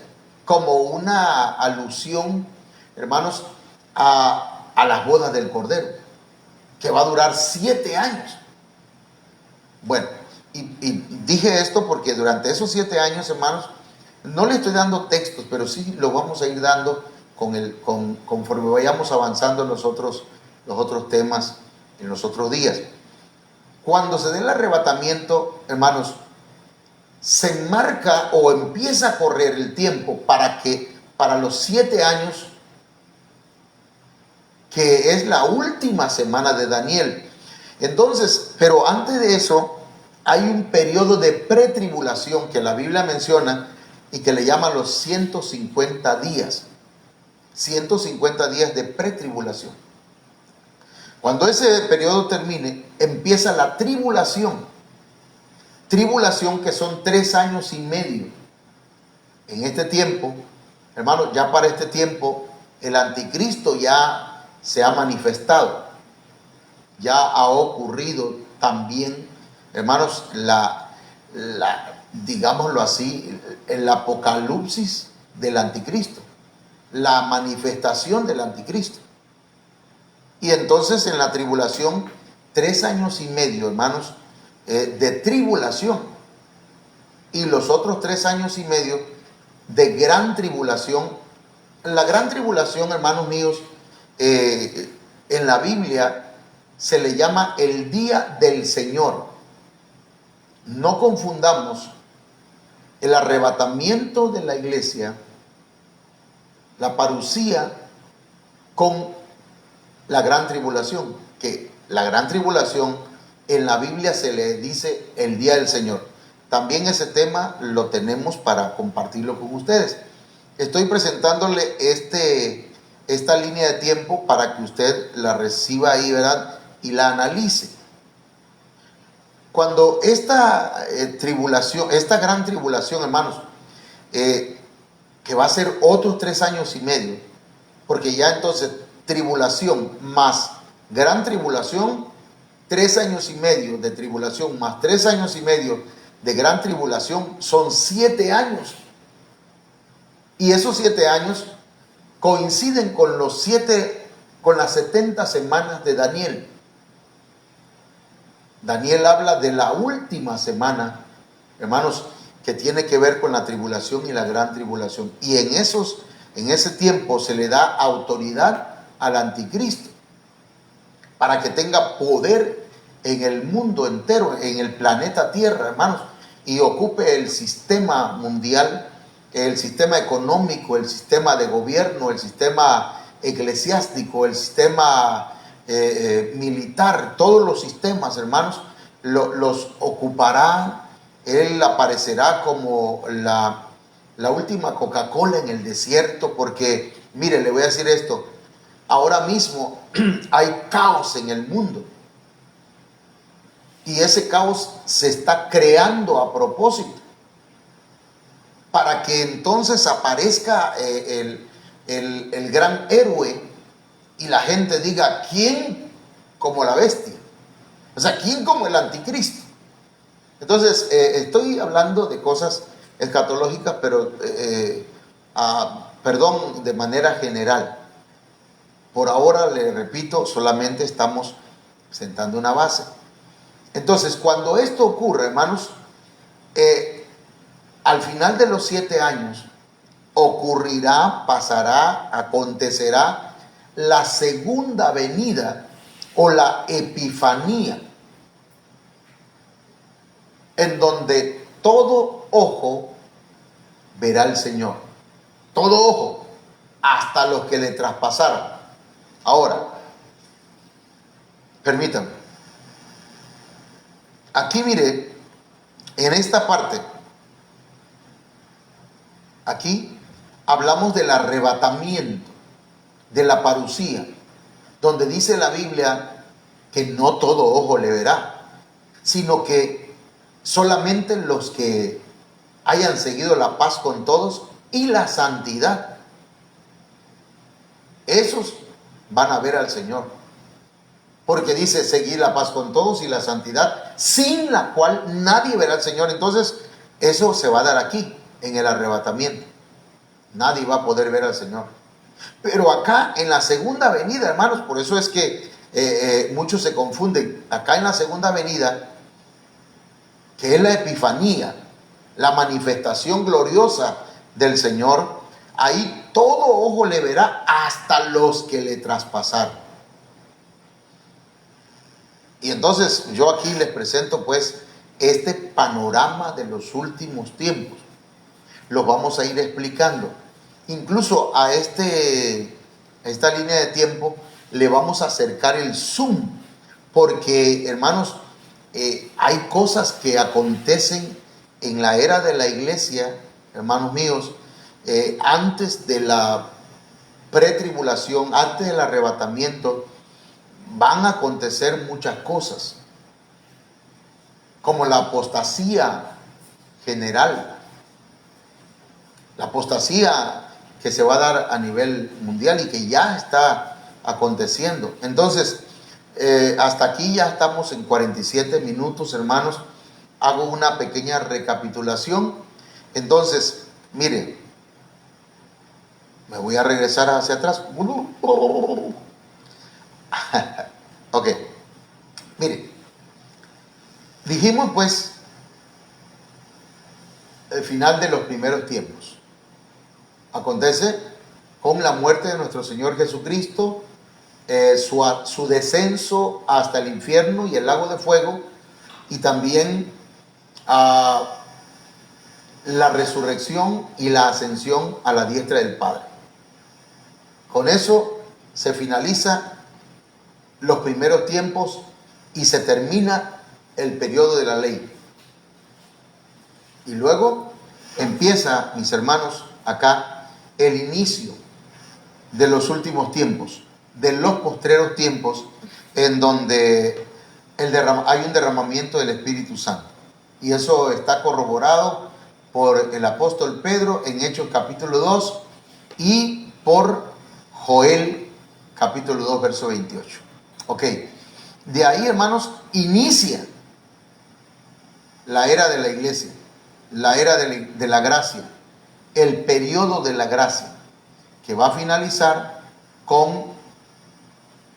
como una alusión, hermanos, a las bodas del Cordero, que va a durar 7 años. Bueno, y dije esto porque durante esos 7 años, hermanos, no le estoy dando textos, pero sí lo vamos a ir dando conforme vayamos avanzando en los otros temas, en los otros días. Cuando se dé el arrebatamiento, hermanos, se enmarca o empieza a correr el tiempo para los 7 años, que es la última semana de Daniel. Entonces, pero antes de eso, hay un periodo de pretribulación que la Biblia menciona y que le llaman los 150 días. 150 días de pretribulación. Cuando ese periodo termine, empieza la tribulación. Tribulación que son 3 años y medio. En este tiempo, hermanos, ya para este tiempo, el anticristo ya se ha manifestado. Ya ha ocurrido también, hermanos, digámoslo así, el apocalipsis del anticristo, la manifestación del anticristo. Y entonces en la tribulación, 3 años y medio, hermanos, de tribulación, y los otros 3 años y medio de gran tribulación. La gran tribulación, hermanos míos, en la Biblia se le llama el día del Señor. No confundamos el arrebatamiento de la iglesia, la parusía, con la gran tribulación, que la gran tribulación en la Biblia se le dice el día del Señor. También ese tema lo tenemos para compartirlo con ustedes. Estoy presentándole esta línea de tiempo para que usted la reciba ahí, ¿verdad? Y la analice. Cuando esta gran tribulación, hermanos, que va a ser otros 3 años y medio, porque ya entonces tribulación más gran tribulación, 3 años y medio de tribulación más 3 años y medio de gran tribulación son 7 años. Y esos 7 años coinciden con las 70 semanas de Daniel. Daniel habla de la última semana, hermanos, que tiene que ver con la tribulación y la gran tribulación. Y en ese tiempo se le da autoridad al anticristo para que tenga poder en el mundo entero, en el planeta Tierra, hermanos, y ocupe el sistema mundial, el sistema económico, el sistema de gobierno, el sistema eclesiástico, el sistema militar, todos los sistemas, hermanos, los ocupará. Él aparecerá como la última Coca-Cola en el desierto, porque, mire, le voy a decir esto, ahora mismo hay caos en el mundo, y ese caos se está creando a propósito, para que entonces aparezca el gran héroe, y la gente diga, ¿quién como la bestia? O sea, ¿quién como el anticristo? Entonces, estoy hablando de cosas escatológicas, pero, perdón, de manera general. Por ahora, le repito, solamente estamos sentando una base. Entonces, cuando esto ocurre, hermanos, al final de los 7 años, ocurrirá, pasará, acontecerá la segunda venida o la epifanía, en donde todo ojo verá al Señor. Todo ojo, hasta los que le traspasaron. Ahora, permítanme. Aquí mire, en esta parte, aquí hablamos del arrebatamiento, de la parucía, donde dice la Biblia que no todo ojo le verá, sino que solamente los que hayan seguido la paz con todos y la santidad, esos van a ver al Señor. Porque dice seguir la paz con todos y la santidad, sin la cual nadie verá al Señor. Entonces, eso se va a dar aquí, en el arrebatamiento. Nadie va a poder ver al Señor. Pero acá, en la segunda venida, hermanos, por eso es que muchos se confunden. Acá en la segunda venida, que es la epifanía, la manifestación gloriosa del Señor, ahí todo ojo le verá, hasta los que le traspasaron. Y entonces yo aquí les presento pues este panorama de los últimos tiempos. Los vamos a ir explicando. Incluso a esta línea de tiempo le vamos a acercar el zoom, porque, hermanos, hay cosas que acontecen en la era de la iglesia, hermanos míos, antes de la pretribulación, antes del arrebatamiento, van a acontecer muchas cosas, como la apostasía general, la apostasía que se va a dar a nivel mundial y que ya está aconteciendo. Entonces, hasta aquí ya estamos en 47 minutos, hermanos. Hago una pequeña recapitulación. Entonces, mire, me voy a regresar hacia atrás. Ok, mire, dijimos pues el final de los primeros tiempos. Acontece con la muerte de nuestro Señor Jesucristo, su descenso hasta el infierno y el lago de fuego, y también la resurrección y la ascensión a la diestra del Padre. Con eso se finaliza los primeros tiempos y se termina el periodo de la ley. Y luego empieza, mis hermanos, acá el inicio de los últimos tiempos, de los postreros tiempos, en donde hay un derramamiento del Espíritu Santo. Y eso está corroborado por el apóstol Pedro en Hechos capítulo 2 y por Joel capítulo 2 verso 28. Ok, de ahí, hermanos, inicia la era de la iglesia, la era de la gracia, el periodo de la gracia, que va a finalizar con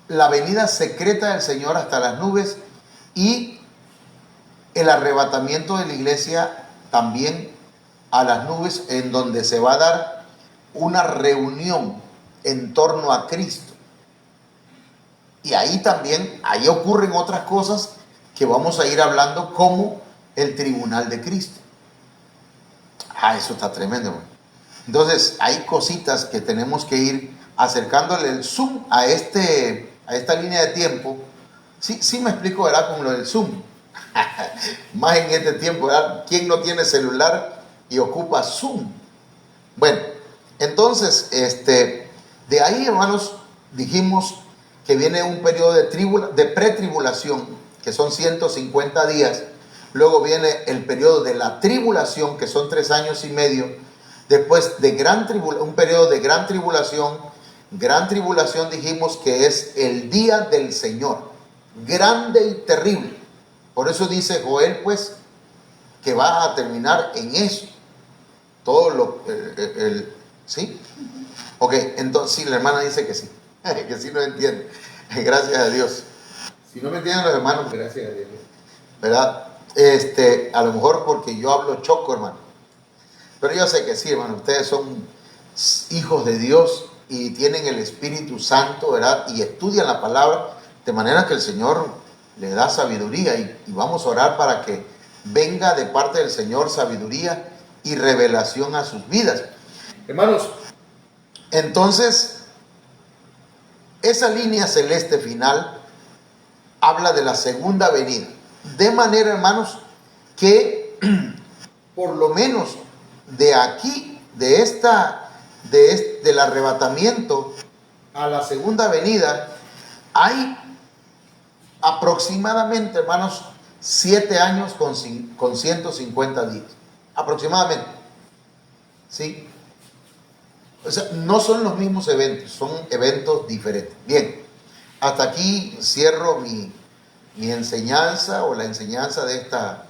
la venida secreta del Señor hasta las nubes y el arrebatamiento de la iglesia también a las nubes, en donde se va a dar una reunión en torno a Cristo. Y ahí también, ahí ocurren otras cosas que vamos a ir hablando, como el tribunal de Cristo. Eso está tremendo, ¿no? Entonces, hay cositas que tenemos que ir acercándole el zoom a esta línea de tiempo. Sí me explico, ¿verdad? Con lo del zoom. Más en este tiempo, ¿verdad? ¿Quién no tiene celular y ocupa Zoom? Bueno, entonces, de ahí, hermanos, dijimos que viene un periodo de pretribulación, que son 150 días. Luego viene el periodo de la tribulación, que son 3 años y medio. Después de un periodo de gran tribulación. Gran tribulación dijimos que es el día del Señor, grande y terrible. Por eso dice Joel, pues, que va a terminar en eso. Todo ¿sí? Ok, entonces sí, la hermana dice que sí. que sí no entienden. Gracias a Dios. Si no me entienden los hermanos, gracias a Dios. ¿Verdad? A lo mejor porque yo hablo choco, hermano. Pero yo sé que sí, hermano. Ustedes son hijos de Dios y tienen el Espíritu Santo, ¿verdad? Y estudian la palabra de manera que el Señor les da sabiduría. Y vamos a orar para que venga de parte del Señor sabiduría y revelación a sus vidas. Hermanos, entonces, esa línea celeste final habla de la segunda venida. De manera, hermanos, que por lo menos de aquí, del arrebatamiento a la segunda venida, hay aproximadamente, hermanos, 7 años con 150 días. Aproximadamente. ¿Sí? O sea, no son los mismos eventos, son eventos diferentes. Bien, hasta aquí cierro mi enseñanza o la enseñanza de esta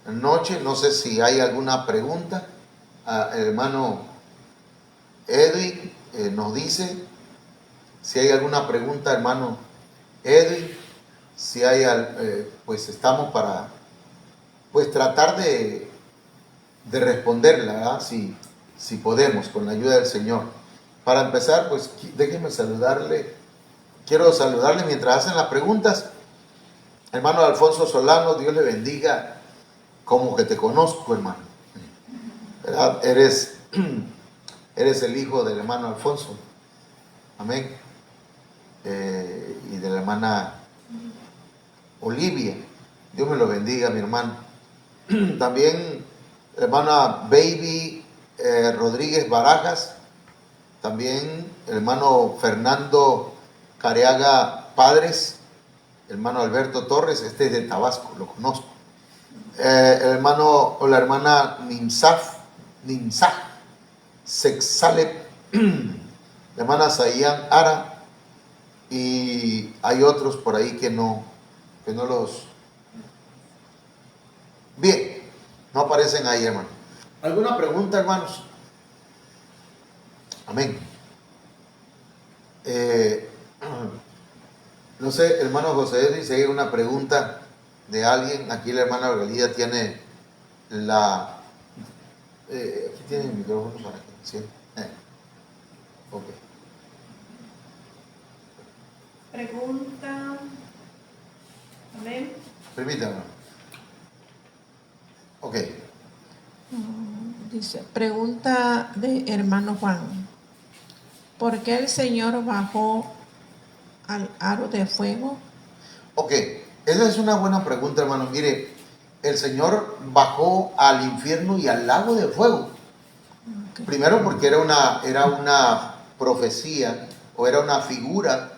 noche. No sé si hay alguna pregunta. El hermano Edwin nos dice si hay alguna pregunta, hermano Edwin. Si hay, pues estamos para pues tratar de responderla, ¿verdad? Si podemos, con la ayuda del Señor. Para empezar, pues déjenme saludarle. Quiero saludarle mientras hacen las preguntas. Hermano Alfonso Solano, Dios le bendiga. Como que te conozco, hermano. ¿Verdad? Eres el hijo del hermano Alfonso. Amén. Y de la hermana Olivia. Dios me lo bendiga, mi hermano. También hermana Baby Rodríguez Barajas. También el hermano Fernando Careaga Padres. Hermano Alberto Torres, este es de Tabasco, lo conozco. El hermano o la hermana Nimsah Sexalep, la hermana Sayan Ara, y hay otros por ahí que no los... Bien, no aparecen ahí, hermano. ¿Alguna pregunta, hermanos? Amén. No sé, hermano José Edwin, si hay una pregunta de alguien. Aquí la hermana Orgalía tiene aquí tiene el micrófono para que ¿sí? Ok. Pregunta. Amén. Permítame. Ok. Dice, pregunta de hermano Juan. ¿Por qué el Señor bajó al aro de fuego? Ok, esa es una buena pregunta, hermano. Mire, el Señor bajó al infierno y al lago de fuego. Okay. Primero porque era una profecía o era una figura.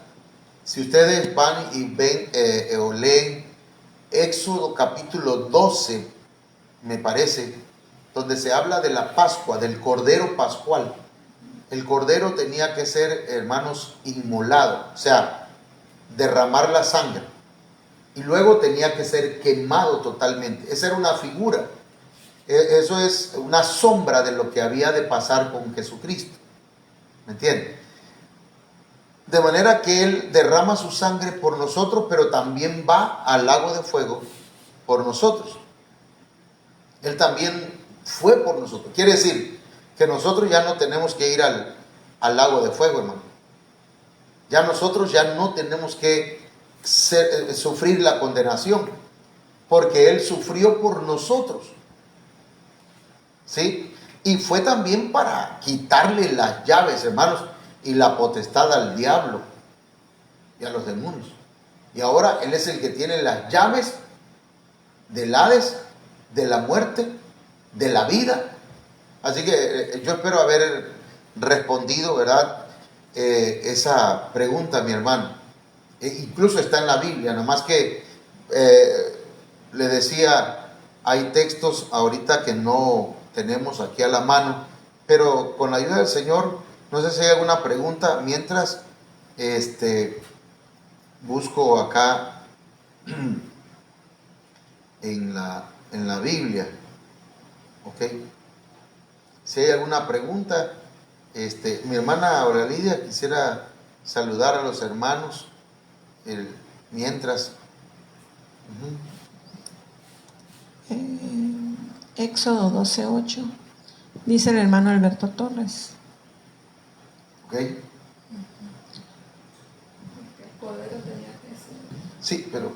Si ustedes van y ven o leen Éxodo capítulo 12, me parece, donde se habla de la Pascua, del Cordero Pascual. El Cordero tenía que ser, hermanos, inmolado, o sea, derramar la sangre. Y luego tenía que ser quemado totalmente. Esa era una figura. Eso es una sombra de lo que había de pasar con Jesucristo. ¿Me entienden? De manera que Él derrama su sangre por nosotros, pero también va al lago de fuego por nosotros. Él también fue por nosotros. Quiere decir que nosotros ya no tenemos que ir al lago de fuego, hermano. Ya nosotros ya no tenemos que sufrir la condenación, porque Él sufrió por nosotros. ¿Sí? Y fue también para quitarle las llaves, hermanos, y la potestad al diablo y a los demonios. Y ahora Él es el que tiene las llaves del Hades, de la muerte, de la vida. Así que yo espero haber respondido, ¿verdad? Esa pregunta, mi hermano. Incluso está en la Biblia, nada más que le decía, hay textos ahorita que no tenemos aquí a la mano, pero con la ayuda del Señor, no sé si hay alguna pregunta, mientras busco acá en la Biblia, ¿ok? Si hay alguna pregunta, mi hermana Aurelidia quisiera saludar a los hermanos mientras. Éxodo 12:8, dice el hermano Alberto Torres. Ok. Sí, pero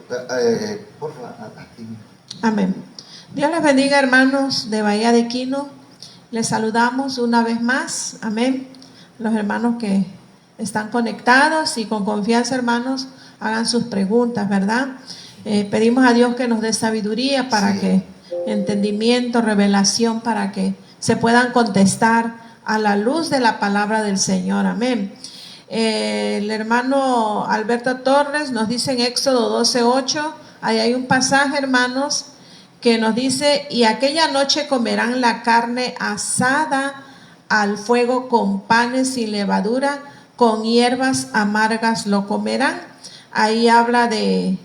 por favor, aquí. Amén. Dios les bendiga, hermanos de Bahía de Quino. Les saludamos una vez más. Amén. Los hermanos que están conectados y con confianza, hermanos, hagan sus preguntas, ¿verdad? Pedimos a Dios que nos dé sabiduría para que entendimiento, revelación, para que se puedan contestar a la luz de la palabra del Señor. Amén. El hermano Alberto Torres nos dice en Éxodo 12:8, ahí hay un pasaje, hermanos, que nos dice: y aquella noche comerán la carne asada al fuego con panes sin levadura, con hierbas amargas lo comerán. Ahí habla del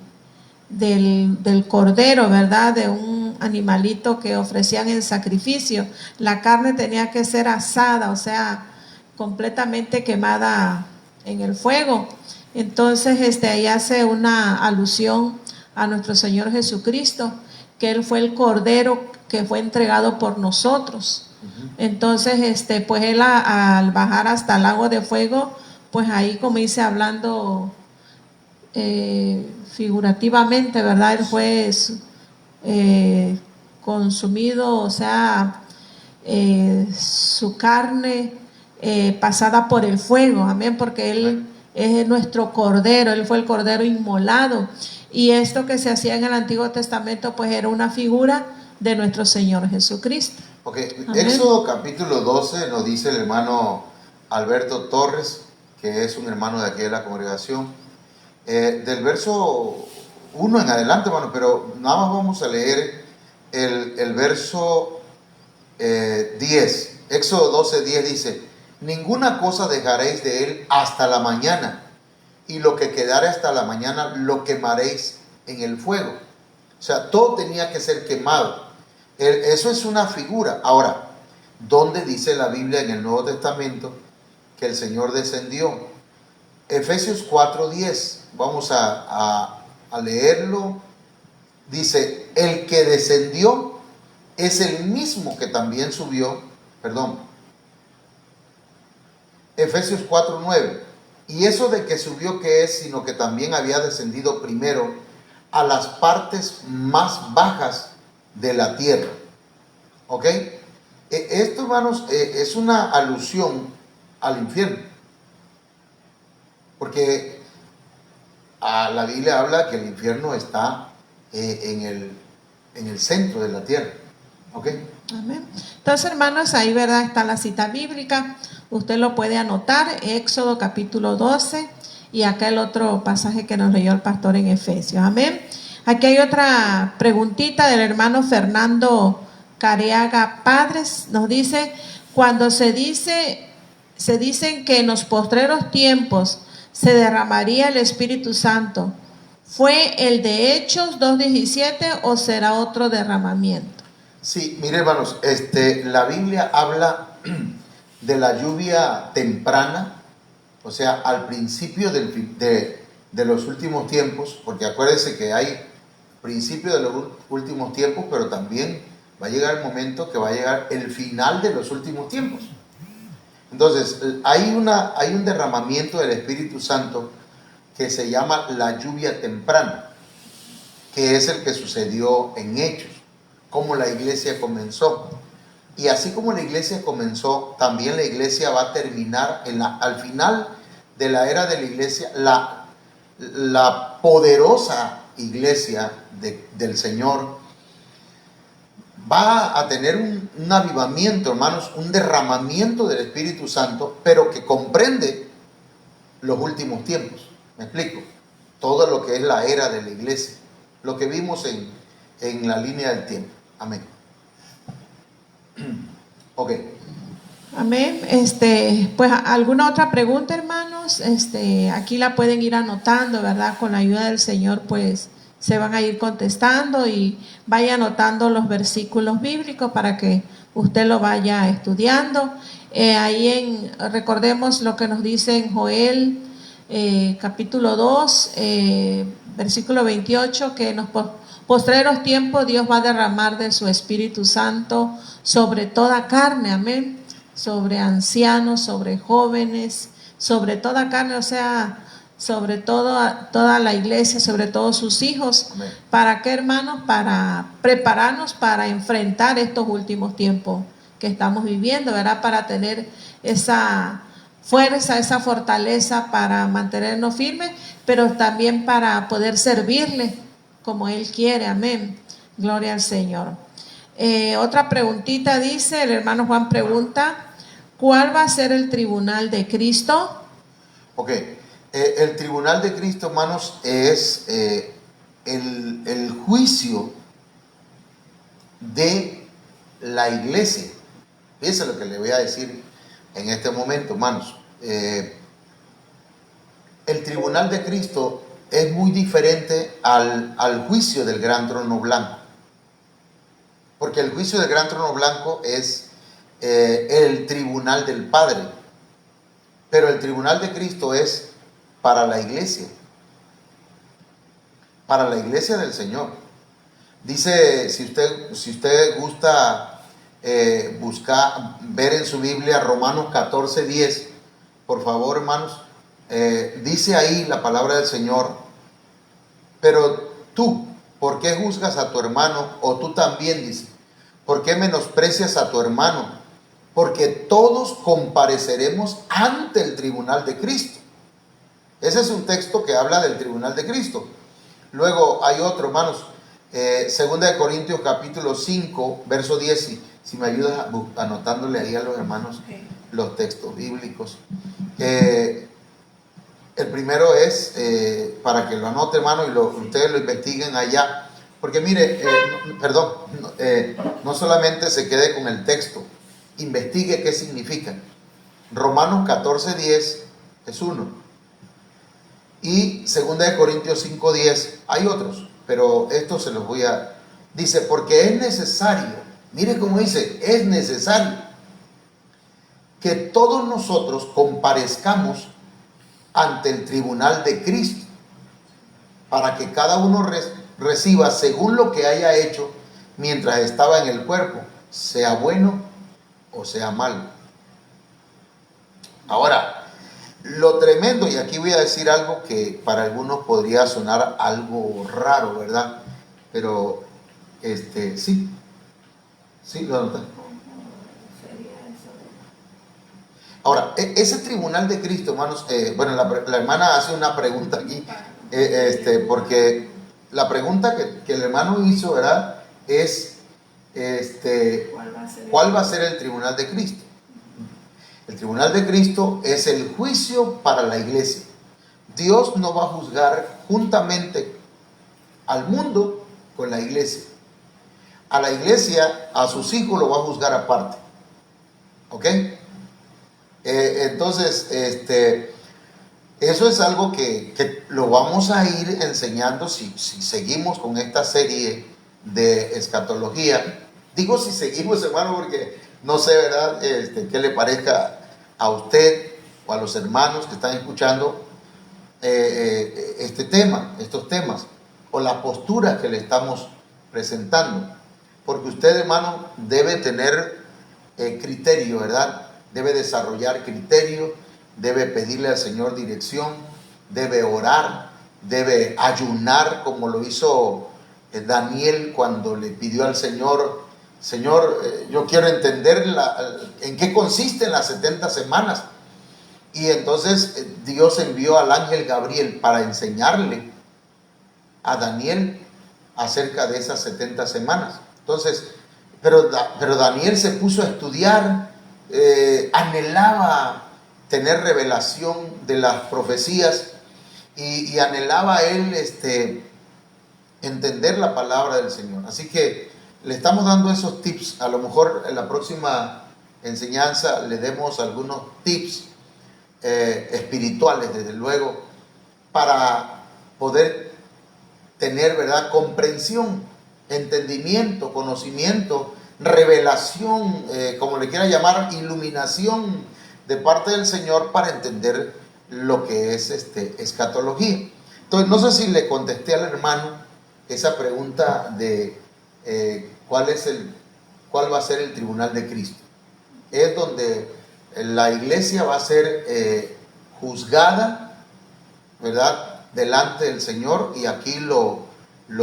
cordero, ¿verdad? De un animalito que ofrecían en sacrificio. La carne tenía que ser asada, o sea, completamente quemada en el fuego. Entonces, ahí hace una alusión a nuestro Señor Jesucristo, que Él fue el cordero que fue entregado por nosotros. Entonces, pues Él al bajar hasta el lago de fuego, pues ahí, como dice, hablando figurativamente, ¿verdad? Él fue consumido, o sea, su carne pasada por el fuego, amén, porque Él es nuestro cordero, Él fue el cordero inmolado. Y esto que se hacía en el Antiguo Testamento, pues era una figura de nuestro Señor Jesucristo. Ok, Amén. Éxodo capítulo 12 nos dice el hermano Alberto Torres, que es un hermano de aquí de la congregación, del verso 1 en adelante, hermano, pero nada más vamos a leer el verso 10. Éxodo 12:10 dice: ninguna cosa dejaréis de él hasta la mañana, y lo que quedare hasta la mañana lo quemaréis en el fuego. O sea, todo tenía que ser quemado. Eso es una figura. Ahora, ¿dónde dice la Biblia en el Nuevo Testamento que el Señor descendió? Efesios 4:10, vamos a leerlo. Dice: el que descendió es el mismo que también subió, Efesios 4:9, y eso de que subió, ¿qué es? Sino que también había descendido primero a las partes más bajas de la tierra. ¿Ok? Esto, hermanos, es una alusión al infierno, porque la Biblia habla que el infierno está en el centro de la tierra. ¿Ok? Amén. Entonces, hermanos, ahí, ¿verdad?, está la cita bíblica. Usted lo puede anotar, Éxodo capítulo 12, y acá el otro pasaje que nos leyó el pastor en Efesios. Amén. Aquí hay otra preguntita del hermano Fernando Careaga Padres. Nos dice: cuando se dicen que en los postreros tiempos se derramaría el Espíritu Santo, ¿fue el de Hechos 2:17 o será otro derramamiento? Sí, mire, hermanos, la Biblia habla de la lluvia temprana, o sea, al principio de los últimos tiempos, porque acuérdense que hay principio de los últimos tiempos, pero también va a llegar el momento que va a llegar el final de los últimos tiempos. Entonces, hay un derramamiento del Espíritu Santo que se llama la lluvia temprana, que es el que sucedió en Hechos, como la iglesia comenzó. Y así como la iglesia comenzó, también la iglesia va a terminar al final de la era de la iglesia, la poderosa iglesia del Señor va a tener un avivamiento, hermanos, un derramamiento del Espíritu Santo, pero que comprende los últimos tiempos. ¿Me explico? Todo lo que es la era de la iglesia, lo que vimos en la línea del tiempo. Amén. Ok. Amén. Pues alguna otra pregunta, hermanos, aquí la pueden ir anotando, ¿verdad? Con la ayuda del Señor, pues se van a ir contestando, y vaya anotando los versículos bíblicos para que usted lo vaya estudiando. Recordemos lo que nos dice en Joel capítulo 2, versículo 28, que en los postreros tiempos Dios va a derramar de su Espíritu Santo sobre toda carne, amén, sobre ancianos, sobre jóvenes, sobre toda carne, o sea, sobre toda la iglesia, sobre todos sus hijos. Amén. ¿Para qué, hermanos? Para prepararnos para enfrentar estos últimos tiempos que estamos viviendo, ¿verdad? Para tener esa fuerza, esa fortaleza para mantenernos firmes, pero también para poder servirle como Él quiere, amén. Gloria al Señor. Otra preguntita dice, el hermano Juan pregunta, ¿cuál va a ser el tribunal de Cristo? Ok, el tribunal de Cristo, hermanos, es el juicio de la iglesia. Fíjense lo que le voy a decir en este momento, hermanos. El tribunal de Cristo es muy diferente al juicio del gran trono blanco. Porque el juicio del gran trono blanco es el tribunal del Padre. Pero el tribunal de Cristo es para la iglesia. Para la iglesia del Señor. Dice, si usted gusta ver en su Biblia Romanos 14:10, por favor, hermanos, dice ahí la palabra del Señor, pero tú, ¿por qué juzgas a tu hermano? O tú también, dice, ¿por qué menosprecias a tu hermano? Porque todos compareceremos ante el tribunal de Cristo. Ese es un texto que habla del tribunal de Cristo. Luego hay otro, hermanos, 2 Corintios capítulo 5, verso 10, si me ayudas anotándole ahí a los hermanos los textos bíblicos. El primero es, para que lo anote, hermano, y ustedes lo investiguen allá. Porque mire, no solamente se quede con el texto, investigue qué significa. Romanos 14:10 es uno. Y 2 Corintios 5:10 hay otros, pero estos se los voy a... Dice, porque es necesario, mire cómo dice, es necesario que todos nosotros comparezcamos ante el tribunal de Cristo, para que cada uno reciba según lo que haya hecho mientras estaba en el cuerpo, sea bueno o sea malo. Ahora, lo tremendo, y aquí voy a decir algo que para algunos podría sonar algo raro, ¿verdad? Pero, sí, lo anoté. Ahora, ese tribunal de Cristo, hermanos, bueno, la hermana hace una pregunta aquí, porque la pregunta que el hermano hizo, ¿verdad? Es, ¿cuál va a ser el tribunal de Cristo? El tribunal de Cristo es el juicio para la iglesia. Dios no va a juzgar juntamente al mundo con la iglesia. A la iglesia, a sus hijos lo va a juzgar aparte. ¿Ok? Entonces, eso es algo que lo vamos a ir enseñando si seguimos con esta serie de escatología. Digo si seguimos, hermano, porque no sé, ¿verdad? Qué le parezca a usted o a los hermanos que están escuchando estos temas, o las posturas que le estamos presentando. Porque usted, hermano, debe tener criterio, ¿verdad? Debe desarrollar criterio, debe pedirle al Señor dirección, debe orar, debe ayunar, como lo hizo Daniel cuando le pidió al Señor, yo quiero entender en qué consisten las 70 semanas. Y entonces Dios envió al ángel Gabriel para enseñarle a Daniel acerca de esas 70 semanas. Entonces, pero Daniel se puso a estudiar, anhelaba tener revelación de las profecías y anhelaba él entender la palabra del Señor. Así que le estamos dando esos tips. A lo mejor en la próxima enseñanza le demos algunos tips espirituales, desde luego, para poder tener, ¿verdad?, comprensión, entendimiento, conocimiento, revelación, como le quiera llamar, iluminación de parte del Señor, para entender lo que es escatología. Entonces, no sé si le contesté al hermano esa pregunta de cuál va a ser el tribunal de Cristo. Es donde la iglesia va a ser juzgada, ¿verdad?, delante del Señor, y aquí lo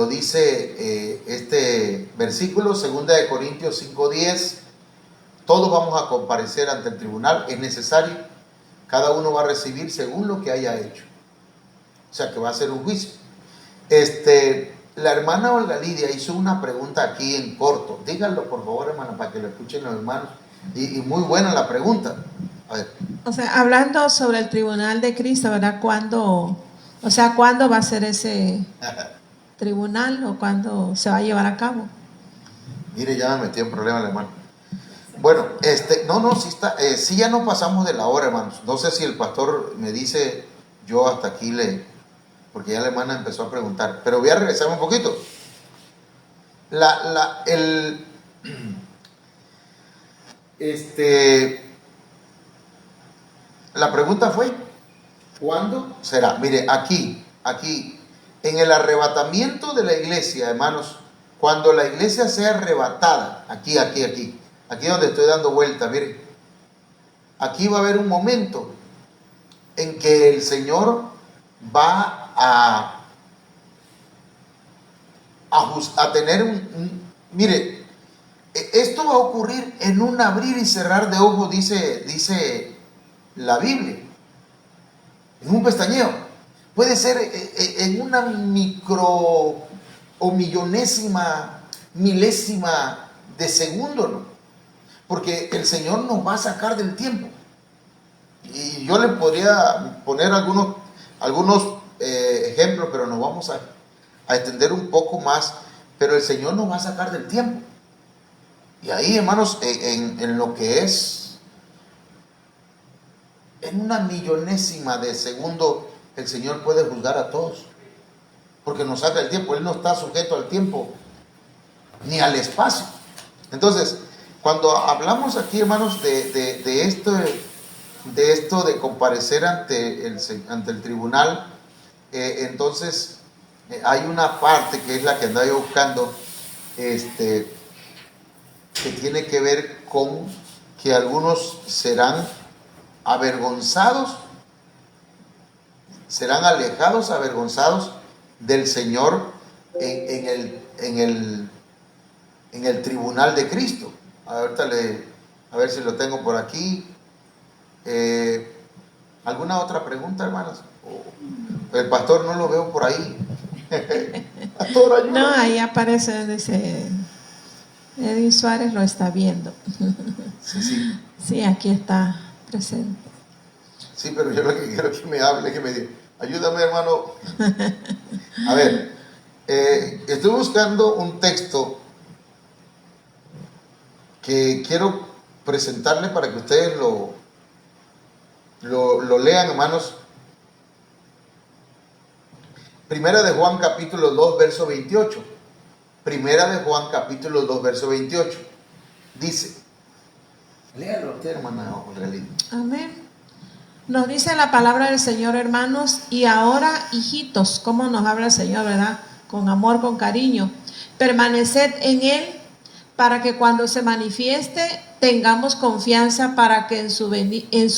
dice este versículo, 2 Corintios 5:10, todos vamos a comparecer ante el tribunal, es necesario, cada uno va a recibir según lo que haya hecho, o sea que va a ser un juicio. La hermana Olga Lidia hizo una pregunta aquí en corto, díganlo por favor, hermana, para que lo escuchen los hermanos, y muy buena la pregunta. A ver. O sea, hablando sobre el tribunal de Cristo, ¿verdad? ¿Cuándo va a ser ese tribunal o cuándo se va a llevar a cabo? Mire, ya me metí en problema el hermano. Bueno, sí está, sí ya no pasamos de la hora, hermanos. No sé si el pastor me dice, yo hasta aquí porque ya la hermana empezó a preguntar, pero voy a regresar un poquito. La pregunta fue, ¿cuándo será? Mire, aquí, en el arrebatamiento de la iglesia, hermanos, cuando la iglesia sea arrebatada, aquí donde estoy dando vuelta, miren, aquí va a haber un momento en que el Señor va a tener mire, esto va a ocurrir en un abrir y cerrar de ojos, dice la Biblia, en un pestañeo. Puede ser en una micro o millonésima, milésima de segundo, ¿no? Porque el Señor nos va a sacar del tiempo. Y yo le podría poner algunos ejemplos, pero nos vamos a extender un poco más. Pero el Señor nos va a sacar del tiempo. Y ahí, hermanos, en lo que es, en una millonésima de segundo, el Señor puede juzgar a todos. Porque nos saca el tiempo. Él no está sujeto al tiempo ni al espacio. Entonces, cuando hablamos aquí, hermanos, de esto de comparecer ante el tribunal, entonces hay una parte que es la que andaba yo buscando, que tiene que ver con que algunos serán avergonzados, serán alejados, avergonzados del Señor en el tribunal de Cristo. Ahorita a ver si lo tengo por aquí. ¿Alguna otra pregunta, hermanas? El pastor no lo veo por ahí. Pastor, ayúdame. No, ahí aparece, dice, Edwin Suárez lo está viendo. Sí. Sí, aquí está presente. Sí, pero yo lo que quiero es que me hable, que me diga, ayúdame, hermano. A ver, estoy buscando un texto que quiero presentarle para que ustedes lo lean, hermanos. Primera de Juan capítulo 2, verso 28. Primera de Juan capítulo 2, verso 28. Dice, léalo usted, hermana Olgalín. Amén. Nos dice la palabra del Señor, hermanos, y ahora, hijitos, como nos habla el Señor, ¿verdad? Con amor, con cariño. Permaneced en Él, para que cuando se manifieste tengamos confianza, para que en su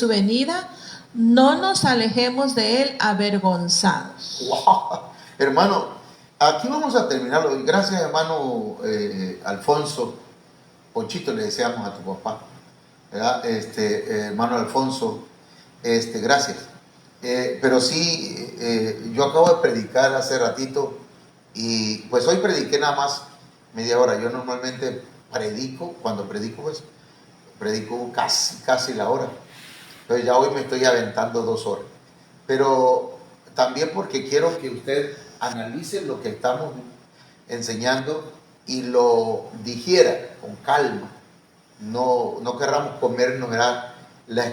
venida no nos alejemos de Él avergonzados. Wow. Hermano, aquí vamos a terminarlo. Gracias, hermano Alfonso. Ponchito le deseamos a tu papá, ¿verdad? Hermano Alfonso, gracias. Pero sí, yo acabo de predicar hace ratito y pues hoy prediqué nada más media hora. Yo normalmente cuando predico, pues predico casi la hora. Entonces ya hoy me estoy aventando 2 horas. Pero también porque quiero que usted analice lo que estamos enseñando y lo digiera con calma. No querramos comernos, ¿verdad?, la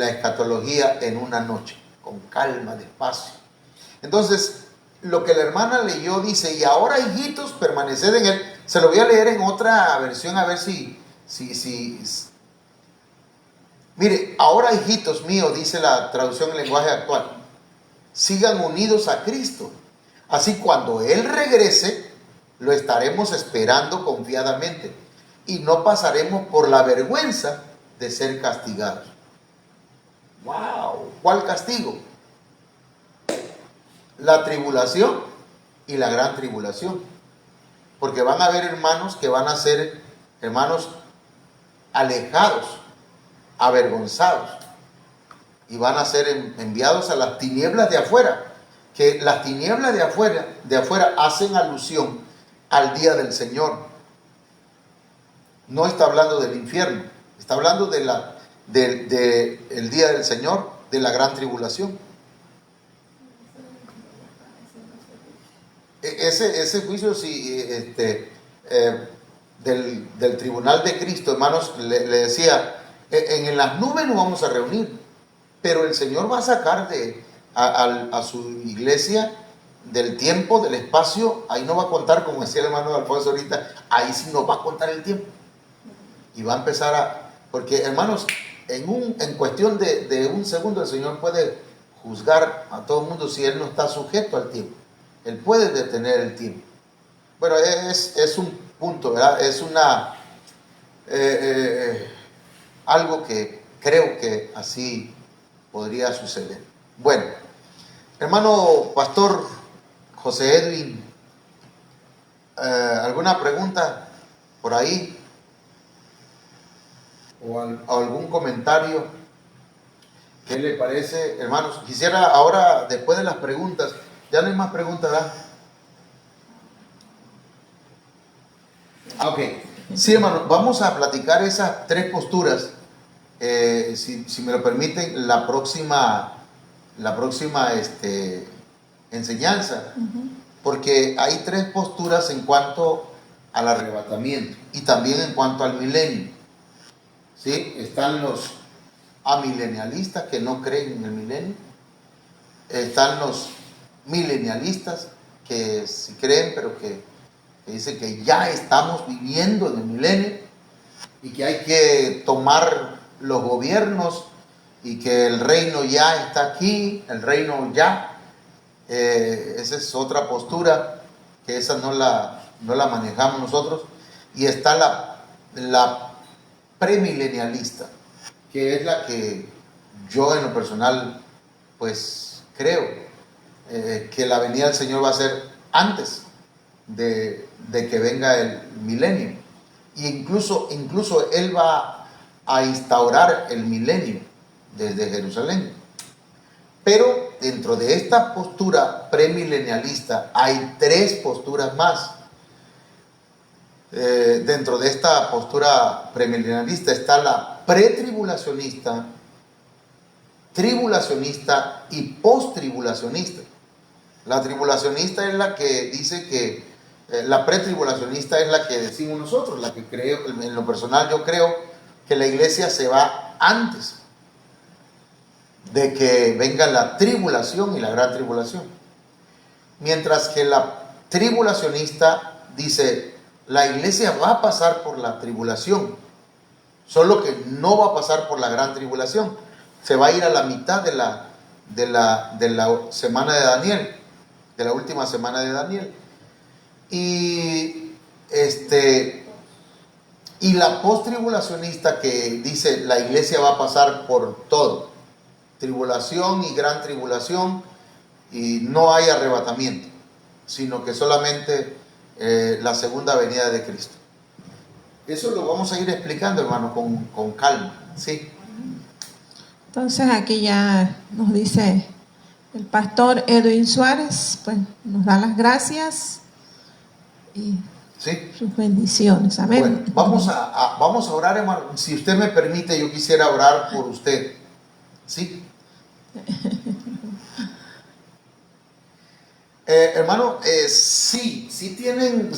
escatología en una noche, con calma, despacio. Entonces, lo que la hermana leyó dice, y ahora, hijitos, permaneced en Él. Se lo voy a leer en otra versión, a ver si Mire, ahora hijitos míos, dice la traducción en lenguaje actual, sigan unidos a Cristo. Así cuando Él regrese, lo estaremos esperando confiadamente y no pasaremos por la vergüenza de ser castigados. ¡Wow! ¿Cuál castigo? La tribulación y la gran tribulación. Porque van a haber hermanos que van a ser hermanos alejados, avergonzados, y van a ser enviados a las tinieblas de afuera. Que las tinieblas de afuera hacen alusión al día del Señor. No está hablando del infierno, está hablando del día del Señor, de la gran tribulación. Ese juicio del tribunal de Cristo, hermanos, le decía, en las nubes nos vamos a reunir, pero el Señor va a sacar a su iglesia del tiempo, del espacio. Ahí no va a contar, como decía el hermano Alfonso ahorita, ahí sí nos va a contar el tiempo. Y va a empezar porque hermanos, en cuestión de un segundo el Señor puede juzgar a todo el mundo si Él no está sujeto al tiempo. Él puede detener el tiempo. Bueno, es un punto, ¿verdad? Es algo que creo que así podría suceder. Bueno, hermano pastor José Edwin, ¿alguna pregunta por ahí? ¿O algún comentario? ¿Qué le parece, hermanos? Quisiera ahora, después de las preguntas, ya no hay más preguntas, ¿verdad? Ok. Sí, hermano, vamos a platicar esas tres posturas. Si me lo permiten, la próxima enseñanza. Porque hay tres posturas en cuanto al arrebatamiento y también en cuanto al milenio. ¿Sí? Están los amilenialistas que no creen en el milenio. Están los milenialistas que sí creen, pero que dicen que ya estamos viviendo en el milenio y que hay que tomar los gobiernos y que el reino ya está aquí, el reino ya. Esa es otra postura, que esa no la manejamos nosotros. Y está la premilenialista, que es la que yo en lo personal pues creo que la venida del Señor va a ser antes de que venga el milenio, y incluso Él va a instaurar el milenio desde Jerusalén. Pero dentro de esta postura premilenialista hay tres posturas más. Dentro de esta postura premilenialista está la pretribulacionista, tribulacionista y postribulacionista. La tribulacionista es la que dice que la pretribulacionista es la que decimos nosotros, la que creo, en lo personal yo creo que la iglesia se va antes de que venga la tribulación y la gran tribulación. Mientras que la tribulacionista dice, la iglesia va a pasar por la tribulación, solo que no va a pasar por la gran tribulación. Se va a ir a la mitad de la semana de Daniel, de la última semana de Daniel. Y la post-tribulacionista que dice la iglesia va a pasar por todo, tribulación y gran tribulación, y no hay arrebatamiento, sino que solamente la segunda venida de Cristo. Eso lo vamos a ir explicando, hermano, con calma, ¿sí? Entonces aquí ya nos dice el pastor Edwin Suárez, pues nos da las gracias y ¿Sí? sus bendiciones. Amén. Bueno, vamos a orar, hermano. Si usted me permite, yo quisiera orar por usted. ¿Sí? Hermano, sí tienen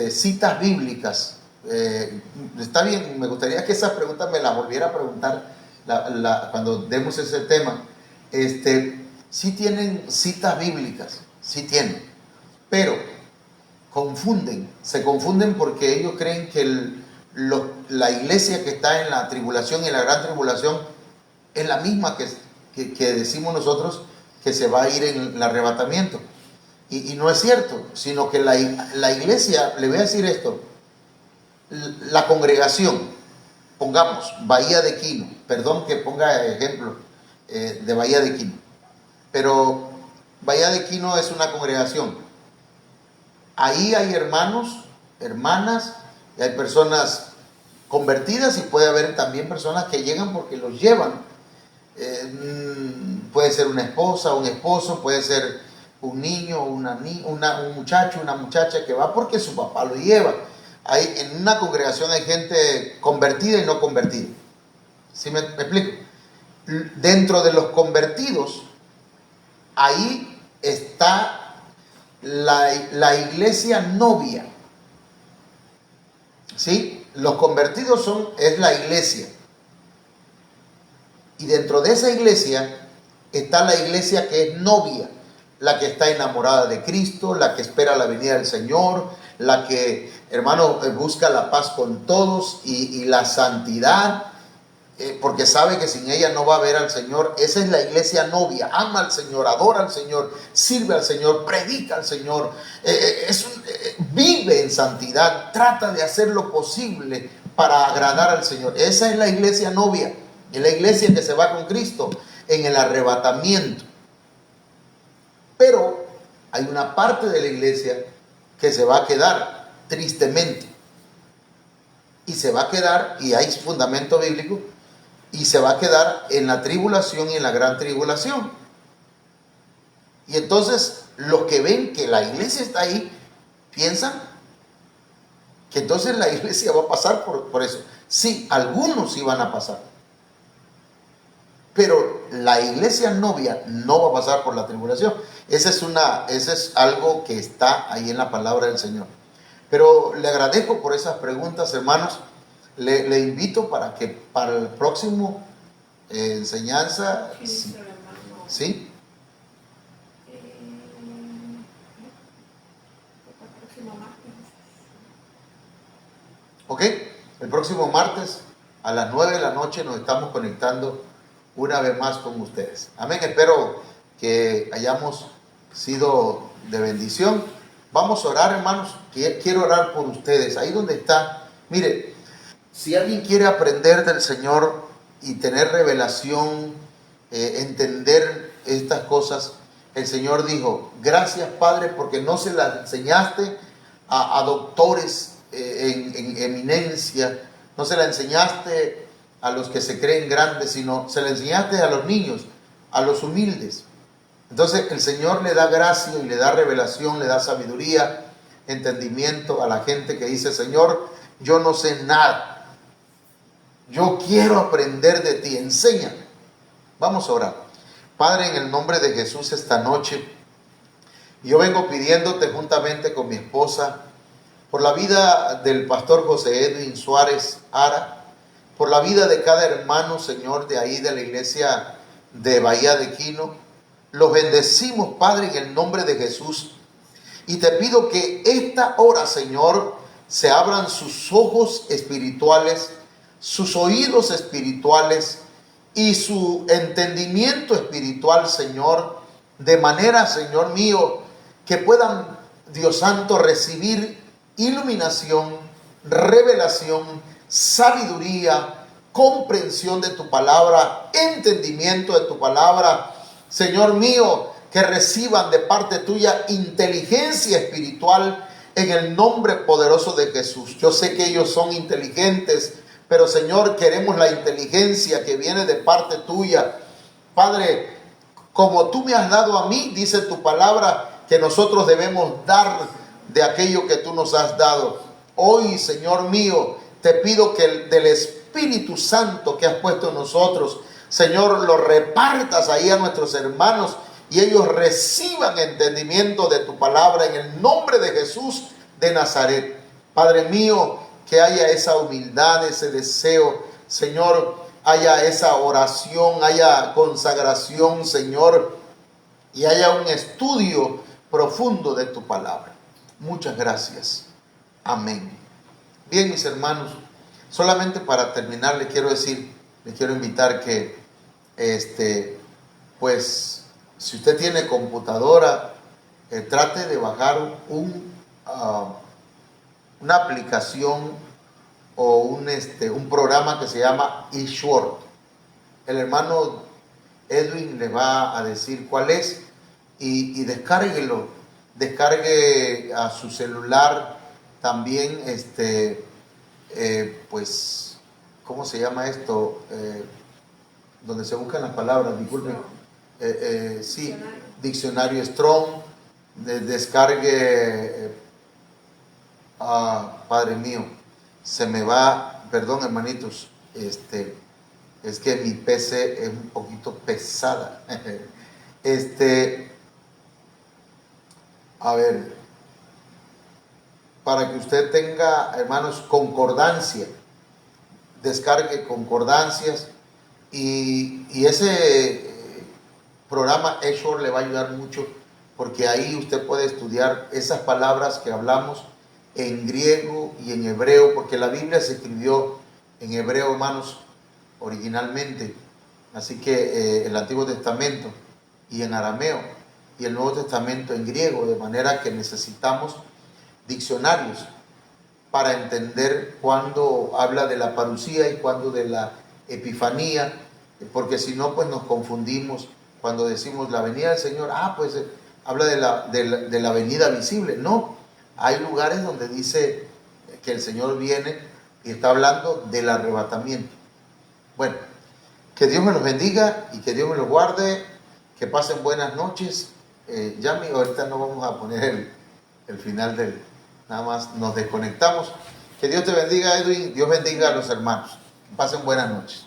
citas bíblicas. Está bien, me gustaría que esas preguntas me las volviera a preguntar cuando demos ese tema. Sí tienen citas bíblicas, sí tienen, pero se confunden porque ellos creen que la iglesia que está en la tribulación y en la gran tribulación es la misma que decimos nosotros que se va a ir en el arrebatamiento. Y no es cierto, sino que la iglesia, le voy a decir esto, la congregación, pongamos Bahía de Quino, perdón que ponga ejemplo de Bahía de Quino, pero Bahía de Quino es una congregación. Ahí hay hermanos, hermanas, y hay personas convertidas y puede haber también personas que llegan porque los llevan. Puede ser una esposa, un esposo, puede ser un niño, un muchacho, una muchacha que va porque su papá lo lleva. En una congregación hay gente convertida y no convertida. ¿Sí me explico? Dentro de los convertidos, ahí está la iglesia novia. ¿Sí? Los convertidos es la iglesia. Y dentro de esa iglesia está la iglesia que es novia, la que está enamorada de Cristo, la que espera la venida del Señor, la que, hermano, busca la paz con todos y la santidad, porque sabe que sin ella no va a ver al Señor. Esa es la iglesia novia, ama al Señor, adora al Señor, sirve al Señor, predica al Señor, vive en santidad, trata de hacer lo posible para agradar al Señor. Esa es la iglesia novia, es la iglesia que se va con Cristo en el arrebatamiento. Pero hay una parte de la iglesia que se va a quedar tristemente. Y se va a quedar, y hay fundamento bíblico, y se va a quedar en la tribulación y en la gran tribulación. Y entonces los que ven que la iglesia está ahí, piensan que entonces la iglesia va a pasar por eso. Sí, algunos sí van a pasar. Pero la iglesia novia no va a pasar por la tribulación. Ese es algo que está ahí en la palabra del Señor. Pero le agradezco por esas preguntas, hermanos. Le invito para que para el próximo enseñanza, ¿sí? Ok, el próximo martes a las 9 de la noche nos estamos conectando una vez más con ustedes. Amén, espero que hayamos sido de bendición. Vamos a orar, hermanos. Quiero orar por ustedes. Ahí donde está, mire, si alguien quiere aprender del Señor y tener revelación, entender estas cosas, el Señor dijo: gracias, Padre, porque no se las enseñaste a doctores en eminencia, no se la enseñaste a los que se creen grandes, sino se la enseñaste a los niños, a los humildes. Entonces el Señor le da gracia y le da revelación, le da sabiduría, entendimiento a la gente que dice: Señor, yo no sé nada, yo quiero aprender de ti, enséñame. Vamos a orar. Padre, en el nombre de Jesús, esta noche yo vengo pidiéndote juntamente con mi esposa por la vida del pastor José Edwin Suárez Ara, por la vida de cada hermano, Señor, de ahí de la iglesia de Bahía de Quino. Los bendecimos, Padre, en el nombre de Jesús. Y te pido que esta hora, Señor, se abran sus ojos espirituales, sus oídos espirituales y su entendimiento espiritual, Señor, de manera, Señor mío, que puedan, Dios Santo, recibir iluminación, revelación, sabiduría, comprensión de tu palabra, entendimiento de tu palabra. Señor mío, que reciban de parte tuya inteligencia espiritual en el nombre poderoso de Jesús. Yo sé que ellos son inteligentes, pero Señor, queremos la inteligencia que viene de parte tuya. Padre, como tú me has dado a mí, dice tu palabra, que nosotros debemos dar de aquello que tú nos has dado. Hoy, Señor mío, te pido que del Espíritu Santo que has puesto en nosotros, Señor, lo repartas ahí a nuestros hermanos y ellos reciban entendimiento de tu palabra en el nombre de Jesús de Nazaret. Padre mío, que haya esa humildad, ese deseo, Señor, haya esa oración, haya consagración, Señor, y haya un estudio profundo de tu palabra. Muchas gracias. Amén. Bien, mis hermanos, Solamente para terminar le quiero invitar que, pues, si usted tiene computadora, trate de bajar una aplicación o un programa que se llama eShort. El hermano Edwin le va a decir cuál es y descárguelo. Descargue a su celular también, pues, ¿cómo se llama esto? Donde se buscan las palabras, disculpen. Sí, diccionario Strong. Descargue, Padre mío, se me va, perdón hermanitos, es que mi PC es un poquito pesada. A ver, para que usted tenga, hermanos, concordancia, descargue concordancias y ese programa eShort le va a ayudar mucho porque ahí usted puede estudiar esas palabras que hablamos en griego y en hebreo, porque la Biblia se escribió en hebreo, hermanos, originalmente, así que el Antiguo Testamento y en arameo y el Nuevo Testamento en griego, de manera que necesitamos diccionarios para entender cuándo habla de la parucía y cuándo de la epifanía, porque si no, pues nos confundimos cuando decimos la venida del Señor, pues habla de la venida visible. No, hay lugares donde dice que el Señor viene y está hablando del arrebatamiento. Bueno, que Dios me los bendiga y que Dios me los guarde, que pasen buenas noches. Yami, ahorita no vamos a poner el final nada más nos desconectamos. Que Dios te bendiga, Edwin, Dios bendiga a los hermanos. Que pasen buenas noches.